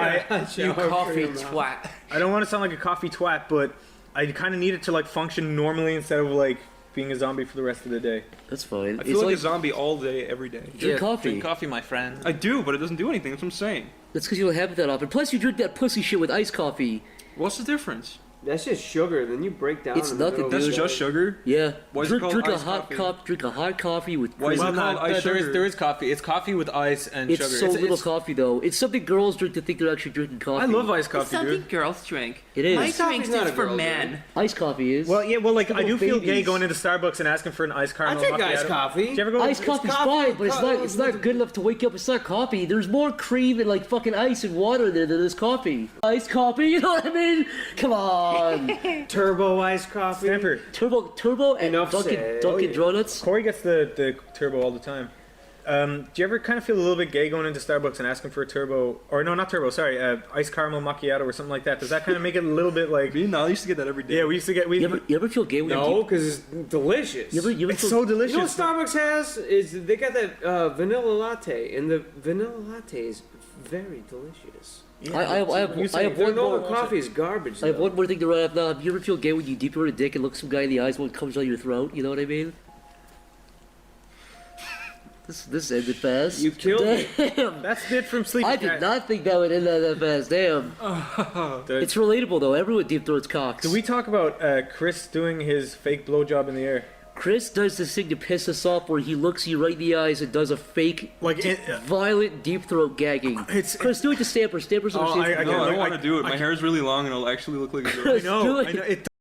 You coffee twat. I don't want to sound like a coffee twat, but I kind of need it to like function normally instead of like being a zombie for the rest of the day. That's fine. I feel like a zombie all day, every day. Drink coffee. Drink coffee, my friend. I do, but it doesn't do anything. That's what I'm saying. That's because you don't have it that often. Plus, you drink that pussy shit with iced coffee. What's the difference? That's just sugar. Then you break down. It's in the nothing, middle of dude. the Just day. sugar? Yeah. Why is it called drink a iced hot coffee? drink a hot coffee with Why is it cream. called iced sugar? There is coffee. It's coffee with ice and It's sugar. so little coffee though. It's something girls drink to think they're actually drinking coffee. I love iced It's coffee, something dude. girls drink. It is. My Iced drink not is a for girl men. Iced coffee is. Well, yeah, well, like I Little do feel gay babies. going into Starbucks and asking for an iced I caramel take macchiato. iced coffee. Did you ever go? Iced coffee's fine, but it's not good enough to wake you up. It's not coffee. There's more cream and like fucking ice and water there than there's coffee. Iced coffee, you know what I mean? Come on. Turbo iced coffee. Stanford. Turbo and Enough Dunkin' said. Donuts. Corey gets the turbo all the time. Do you ever kind of feel a little bit gay going into Starbucks and asking for a turbo, or no, not turbo, sorry, iced caramel macchiato or something like that? Does that kind of make it a little bit like? No, I used to get that every day. Yeah, we used to get. You ever feel gay when No, because it's delicious. you ever It's feel, so delicious. You know what Starbucks has is they got that vanilla latte, and the vanilla latte is very delicious. I have one Vanilla more. coffee is garbage. I have though. one more thing to write up now. Have you ever feel gay when you deep throat a dick and look some guy in the eyes when it comes down your throat? You know what I mean? This ended fast. You killed me. Damn. That's it from Sleepy I Cat. did not think that would end that fast. Damn. It's relatable though. Everyone deep throats cocks. Did we talk about Chris doing his fake blowjob in the air? Chris does this thing to piss us off where he looks you right in the eyes and does a fake, violent deep throat gagging. Chris, do it to Stamper. Stamper's understand. I don't want to do it. My hair is really long and it'll actually look like a girl. I know.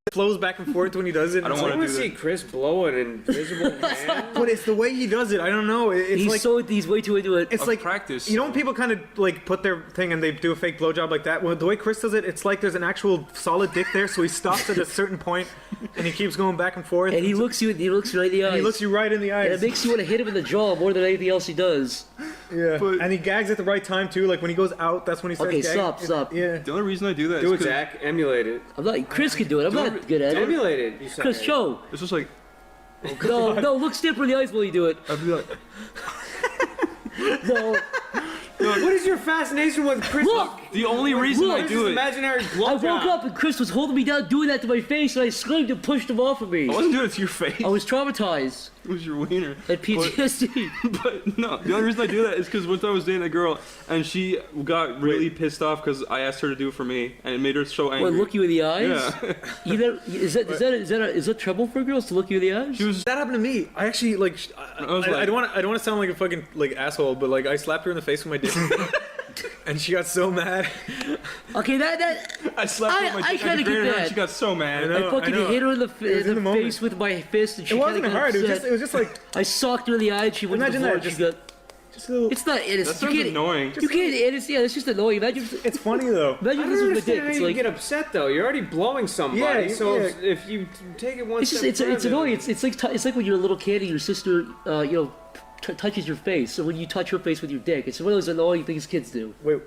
It flows back and forth when he does it. I don't want to do see that. Chris blow an invisible man. But it's the way he does it. I don't know. It's He's like he's way too into it. it's like practice. You know when people kind of like put their thing and they do a fake blowjob like that? Well, the way Chris does it, it's like there's an actual solid dick there, so he stops at a certain point and he keeps going back and forth. And he looks you right in the eyes. He looks you right in the eyes. And it makes you want to hit him in the jaw more than anything else he does. Yeah. And he gags at the right time too. Like when he goes out, that's when he starts Okay, gagging. stop. Yeah. The only reason I do that Do is it, 'cause Zach. Emulate it. I'm not. Chris can do it. I'm not good at it. Emulate it. You Chris, suck. show. it's just like No, look Stamper in the eyes while you do it. I'd be like, No. What is your fascination with Chris? Look! The only reason I do it. Imaginary I woke up and Chris was holding me down, doing that to my face, and I screamed and pushed him off of me. I wasn't doing it to your face. I was traumatized. It was your wiener. I had PTSD. But no, the only reason I do that is because one time I was dating a girl and she got really pissed off because I asked her to do it for me, and it made her so angry. What, look you in the eyes? Yeah. Is that trouble for girls to look you in the eyes? That happened to me. I actually I don't want to sound like a fucking asshole, but I slapped her in the face with my dick. And she got so mad. Okay, I slapped her with my dick. I kind of get that. She got so mad. I fucking hit her in the face with my fist, and she wasn't kinda got hard. upset. It was just like I socked her in the eye, and she went to the floor. And she got. Just a little. It's not innocent. That sounds annoying. You can't. It's just annoying. Imagine. It's funny though. Imagine I this don't was my dick. understand how It's you like get upset though. You're already blowing somebody. Yeah, so yeah. if you take it one it's step just it's further- annoying. It's like when you're a little kid and your sister touches your face. So when you touch her face with your dick, it's one of those annoying things kids do. Wait.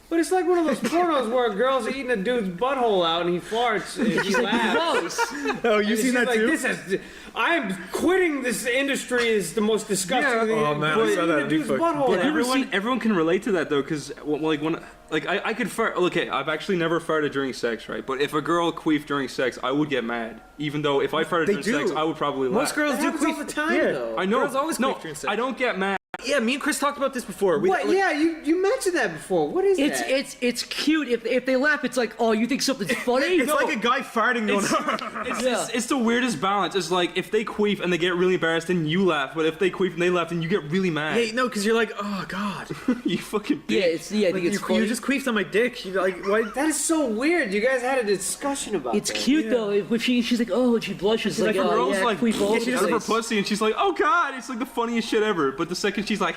But it's like one of those pornos where a girl's eating a dude's butthole out and he farts and she laughs. Oh, you seen that too? I'm quitting this industry. Is the most disgusting thing. Oh man, I saw that. Butthole. Everyone can relate to that though, because I could fart. Okay, I've actually never farted during sex, right? But if a girl queefed during sex, I would get mad. Even though if I farted during sex, I would probably laugh. Most girls do queef all the time though. I know. Girls always queef during sex. I don't get mad. Yeah, me and Chris talked about this before. Yeah, you mentioned that before. What is that? It's cute if they laugh. It's like, oh, you think something's funny? It's like a guy farting going. It's the weirdest balance. It's like if they queef and they get really embarrassed, then you laugh. But if they queef and they laugh, then you get really mad. Hey, no, because you're like, oh god, you fucking. Bitch. I think it's funny. You just queefed on my dick. You why? That is so weird. You guys had a discussion about It's that. cute though. If she's like, oh, and she blushes like, a oh, girl's yeah, like, queef all she over out the of her place. pussy, and she's like, oh god, it's like the funniest shit ever. But the second she's like,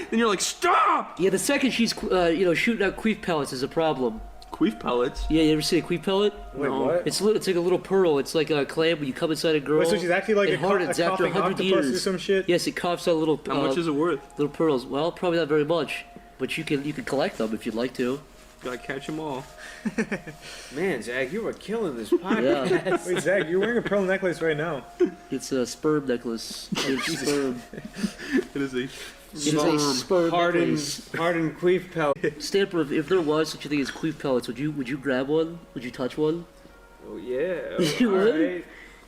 then you're like, stop. Yeah, the second she's shooting out queef pellets is a problem. Queef pellets? Yeah, you ever see a queef pellet? Wait, what? It's like a little pearl. It's like a clam when you come inside a girl. Wait, so she's actually like it a hardens after coughing 100 octopus years. or some shit? Yes, it coughs out little. How much is it worth? Little pearls. Well, probably not very much, but you can collect them if you'd like to. Gotta catch them all. Man, Zach, you were killing this podcast. Yeah. Wait, Zach, you're wearing a pearl necklace right now. It's a sperm necklace. It's sperm. It is a. It is a sperm necklace. Hardened queef pellet. Stamper, if there was such a thing as queef pellets, would you grab one? Would you touch one? Oh yeah. You would? Alright.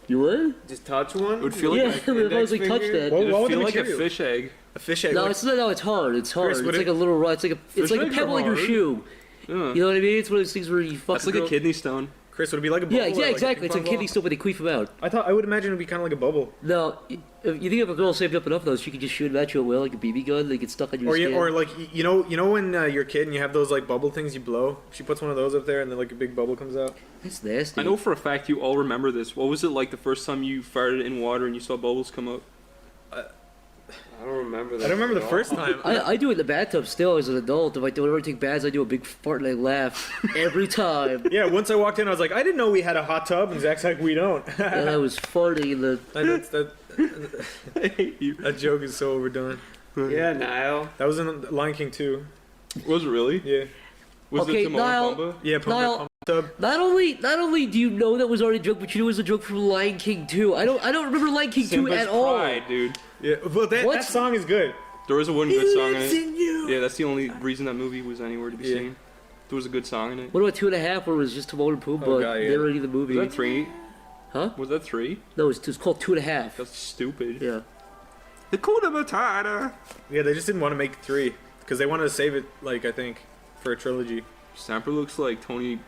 You would? Just touch one? It would feel Yeah, like if I was like touch that. What it would would feel the like a material? fish egg. A fish egg. No, like- it's hard. It's hard. Chris, It's would like it- a little raw. It's like Fish a eggs are pebble in your hard. shoe. Yeah. You know what I mean? It's one of those things where you fuck. That's like a kidney stone. Chris, would it be like a bubble? Yeah, or like a exactly. It's ping a pong kidney ball? stone, but they queef them out. I would imagine it'd be kind of like a bubble. No, you think if a girl saved up enough of those, she could just shoot them at you at will, like a BB gun. They get stuck on your skin. Or like you know when you're a kid and you have those like bubble things you blow. She puts one of those up there and then like a big bubble comes out. That's nasty. I know for a fact you all remember this. What was it like the first time you farted in water and you saw bubbles come out? I don't remember that. I don't remember the at first all. time. I do it in the bathtub still as an adult. If I don't ever take baths, I do a big fart and I laugh every time. Yeah, once I walked in, I was like, I didn't know we had a hot tub, and Zach's like, we don't. And I was farting in the. I hate you. That joke is so overdone. Yeah, Niall. That was in Lion King 2. Was it really? Yeah. Was Okay, it Timon Niall- and Pumbaa? Yeah, Niall- Pumba Tub. Not only do you know that was already a joke, but you knew it was a joke from Lion King 2. I don't remember Lion King 2 Simba's at all. Pride, dude. Yeah, well, that song is good. There was a one good song in it. Yeah, that's the only reason that movie was anywhere to be seen. There was a good song in it. What about 2.5, where it was just Timon and Pumbaa? Oh, God, yeah. They were in the movie. Was that 3? Huh? Was that 3? No, it was called 2.5. That's stupid. Yeah. Hakuna Matata. Yeah, they just didn't want to make 3 because they wanted to save it, like I think, for a trilogy. Stamper looks like Tony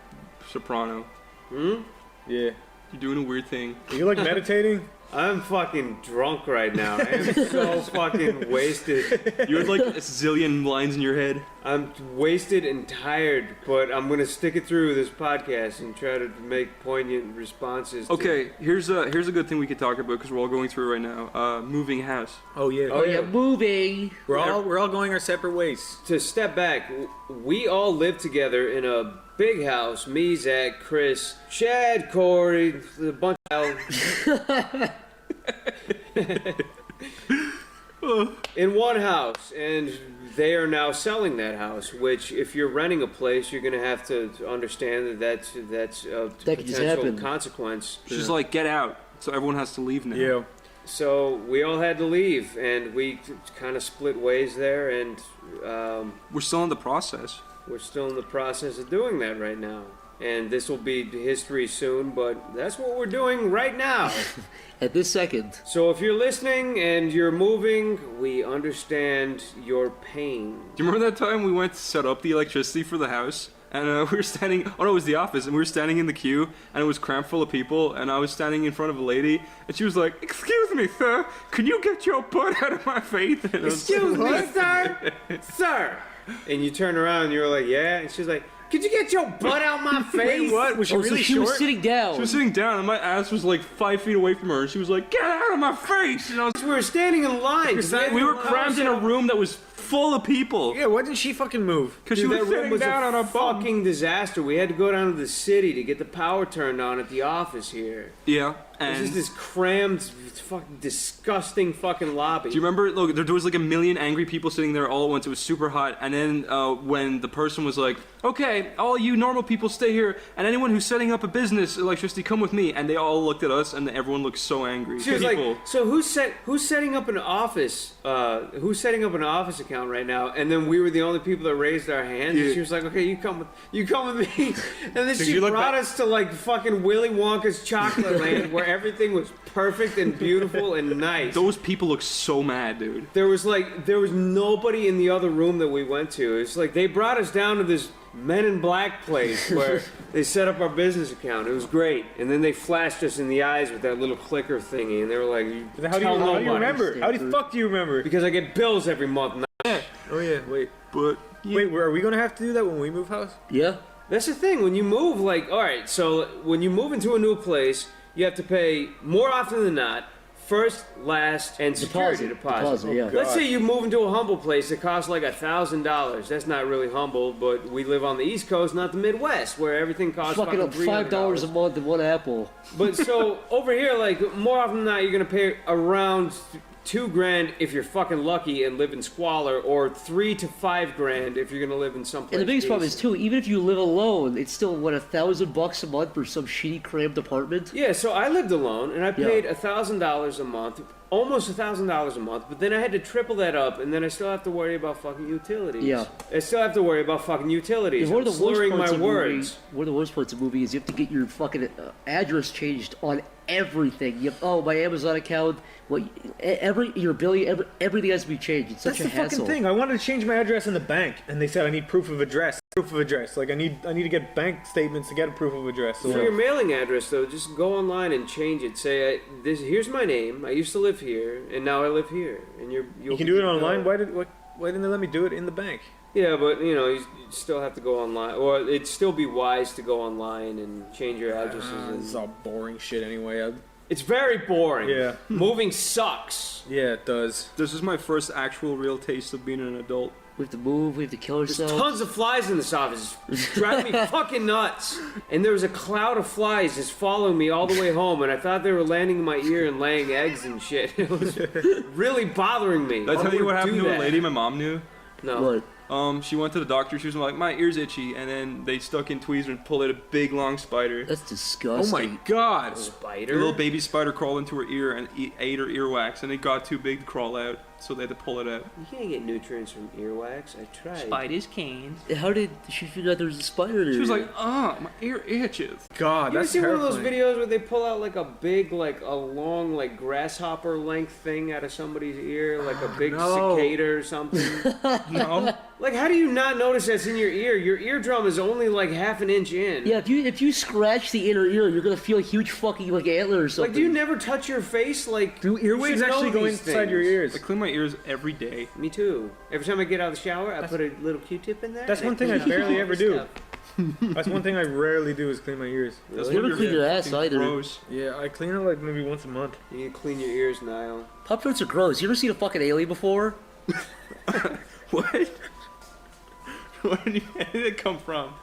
Soprano. Yeah. You're doing a weird thing. Are you like meditating? I'm fucking drunk right now. I am so fucking wasted. You had like a zillion lines in your head. I'm wasted and tired, but I'm gonna stick it through this podcast and try to make poignant responses. Okay, here's a good thing we could talk about because we're all going through it right now. Moving house. Oh yeah. Oh yeah, moving. We're all going our separate ways. To step back, we all live together in a big house. Me, Zach, Chris, Chad, Corey, a bunch of in one house, and they are now selling that house. Which, if you're renting a place, you're gonna have to understand that that's a That could just potential happen. consequence. She's like, get out. So everyone has to leave now. Yeah. So we all had to leave, and we kind of split ways there, and We're still in the process. We're still in the process of doing that right now. And this will be history soon, but that's what we're doing right now. At this second. So if you're listening and you're moving, we understand your pain. Do you remember that time we went to set up the electricity for the house? And we were standing, oh no, it was the office, and we were standing in the queue, and it was cramped full of people, and I was standing in front of a lady, and she was like, "Excuse me, sir, can you get your butt out of my face?" Excuse me, sir? Sir! And you turn around and you're like, yeah? And she's like, could you get your butt out my face? Wait, what? Was she really so she short? was sitting down. She was sitting down, and my ass was like 5 feet away from her, and she was like, "Get out of my face!" And I was, we were standing in line. we were crammed in a room that was full of people. Yeah, why didn't she fucking move? Because she was that room sitting was down a on a bum. fucking disaster. We had to go down to the city to get the power turned on at the office here. Yeah, It and was just this crammed, fucking disgusting fucking lobby. do you remember? Look, there was like a million angry people sitting there all at once. It was super hot. And then when the person was like, "Okay, all you normal people stay here, and anyone who's setting up a business electricity, come with me," and they all looked at us, and everyone looked so angry. She was like, "So who's setting up an office? Who's setting up an office account right now?" And then we were the only people that raised our hands. Yeah. And she was like, "Okay, you come with me." And then So she you look brought back- us to like fucking Willy Wonka's Chocolate Land, where everything was perfect and beautiful and nice. Those people look so mad, dude. There was nobody in the other room that we went to. It's like they brought us down to this Men in Black place where they set up our business account. It was great. And then they flashed us in the eyes with that little clicker thingy, and they were like, How do you remember? How the fuck do you remember? Because I get bills every month. Oh yeah, wait. But Wait, are we gonna have to do that when we move house? Yeah. That's the thing. When you move, like, all right, so when you move into a new place, you have to pay more often than not. First, last, and security deposit. Yeah. Let's say you move into a humble place that costs like $1,000. That's not really humble, but we live on the East Coast, not the Midwest, where everything costs Fucking up $5 a month and one apple. But so over here, like more often than not, you're gonna pay around $2,000 if you're fucking lucky and live in squalor, or $3,000 to $5,000 if you're gonna live in some place. And the biggest problem is decent. too, even if you live alone, it's still $1,000 a month for some shitty cramped apartment. Yeah, so I lived alone and I paid $1,000 a month, almost $1,000 a month, but then I had to triple that up, and then I still have to worry about fucking utilities. Yeah. I still have to worry about fucking utilities. One I'm of the worst slurring parts my of the movie, words. one of the worst parts of the movie is you have to get your fucking address changed on everything. You have, my Amazon account, your billing, everything has to be changed. It's such That's a the hassle. fucking thing. I wanted to change my address in the bank, and they said I need proof of address. Proof of address. Like I need to get bank statements to get a proof of address. So For your mailing address, though, just go online and change it. Say, here's my name. I used to live here, and now I live here. And you can do it online. Why didn't they let me do it in the bank? Yeah, but you still have to go online, or it'd still be wise to go online and change your addresses. This is all boring shit anyway. It's very boring. Yeah. Moving sucks. Yeah, it does. This is my first actual real taste of being an adult. We have to move, we have to kill There's ourselves. tons of flies in this office. It's driving me fucking nuts. And there was a cloud of flies just following me all the way home, and I thought they were landing in my ear and laying eggs and shit. It was really bothering me. Did I tell you what happened do to a that? lady my mom knew? No. What? She went to the doctor. She was like, "My ear's itchy," and then they stuck in tweezers and pulled out a big long spider. That's disgusting. Oh my god! Spider? A little baby spider crawled into her ear and ate her earwax, and it got too big to crawl out, so they had to pull it out. You can't get nutrients from earwax. I tried. Spiders can. How did she figure out there was a spider there? She was like, "My ear itches." God, You ever that's see terrifying. one of those videos where they pull out like a big, like a long, like grasshopper length thing out of somebody's ear, like a big cicada or something? No. Like, how do you not notice that's in your ear? Your eardrum is only like half an inch in. Yeah, if you scratch the inner ear, you're gonna feel a huge fucking like antler or something. Like, do you never touch your face? Like, Do earwaves actually go inside your ears? I clean my ears every day. Me too. Every time I get out of the shower, I put a little Q-tip in there. That's and one thing I clean barely all ever the do. stuff. That's one thing I rarely do is clean my ears. That's You never clean your ass either. Gross. Yeah, I clean it like maybe once a month. You need to clean your ears, Niall. Pop tarts are gross. You ever seen a fucking alien before? What? Where did it come from?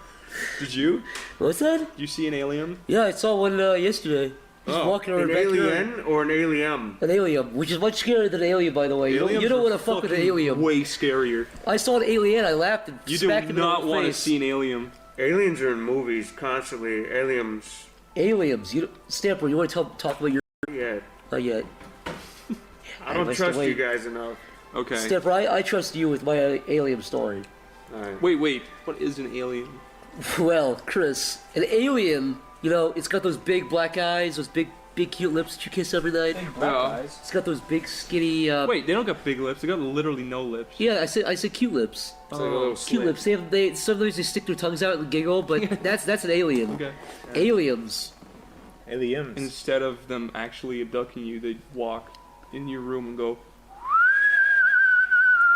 Did you? What's that? Did you see an alien? Yeah, I saw one yesterday. Just Oh, walking around An back here. alien or an alien? An alien, which is much scarier than an alien, by the way. You don't want to fuck with an alien. Way scarier. I saw an alien, I laughed and You do smacked him in not the want to face. see an alien. Aliens are in movies constantly. Aliens. Aliens. Stamper, you want to talk about your... Yeah. Not yet. I don't must trust wait. you guys enough. Okay. Stamper, I trust you with my alien story. Wait. What is an alien? Well, Chris, an alien, you know, it's got those big black eyes, those big cute lips that you kiss every night. It's got those big skinny. Wait, they don't got big lips. They got literally no lips. Yeah, I said cute lips. It's like a little Cute slit. lips. They sometimes they stick their tongues out and giggle, but that's an alien. Okay. Aliens. Aliens. Instead of them actually abducting you, they walk in your room and go.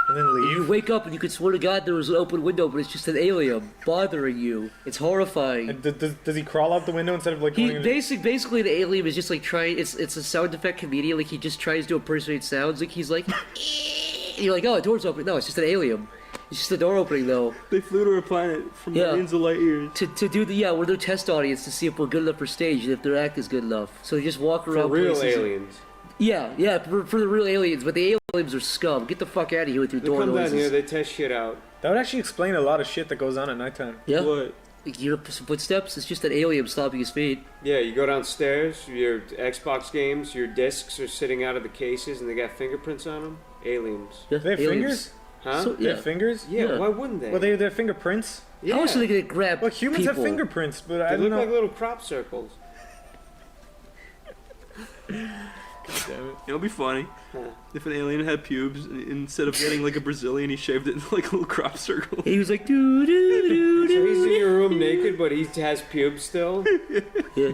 And then leave. You wake up and you could swear to God there was an open window, but it's just an alien bothering you. It's horrifying. And does he crawl out the window instead of like? Basically the alien is just like trying. It's a sound effect comedian. Like he just tries to impersonate sounds. Like he's like, and you're like, oh, the door's open. No, it's just an alien. It's just a door opening though. They flew to a planet from millions of light years to do we're their test audience to see if we're good enough for stage and if their act is good enough. So they just walk around. For real places aliens. Yeah, for the real aliens, but the aliens are scum. Get the fuck out of here with your They door come noises. down here, they test shit out. That would actually explain a lot of shit that goes on at nighttime. Yeah. What? You hear some footsteps? It's just an alien stomping his feet. Yeah, you go downstairs, your Xbox games, your discs are sitting out of the cases and they got fingerprints on them. Aliens. Yeah, They have aliens. fingers? Huh? So, They have fingers? Yeah, why wouldn't they? Well, they have fingerprints. Yeah. How else are they gonna grab Well, humans have people? fingerprints, but I They don't look know. like little crop circles. It'll be funny if an alien had pubes and instead of getting like a Brazilian, he shaved it into like a little crop circle. He was like, doo doo doo So he's in doo. your room naked, but he has pubes still, Yeah.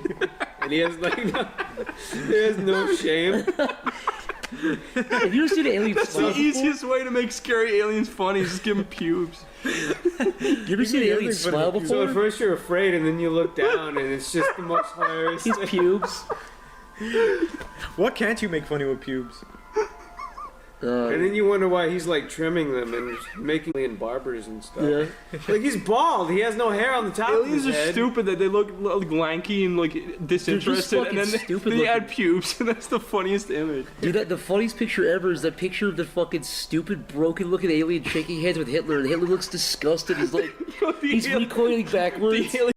and he has no shame. Have you ever seen an alien That's smile the before? easiest way to make scary aliens funny is just give them pubes. You ever seen an alien smile So before? at first you're afraid, and then you look down, and it's just the most hilarious. His pubes. What can't you make funny with pubes? And then you wonder why he's like trimming them and making alien barbers and stuff. Yeah. Like he's bald. He has no hair on the top Aliens of his are head. stupid that they look like lanky and like disinterested, and fucking then stupid they add looking. pubes, and that's the funniest image. Dude, the funniest picture ever is that picture of the fucking stupid, broken-looking alien shaking hands with Hitler, and Hitler looks disgusted. He's like, he's recoiling backwards. The alien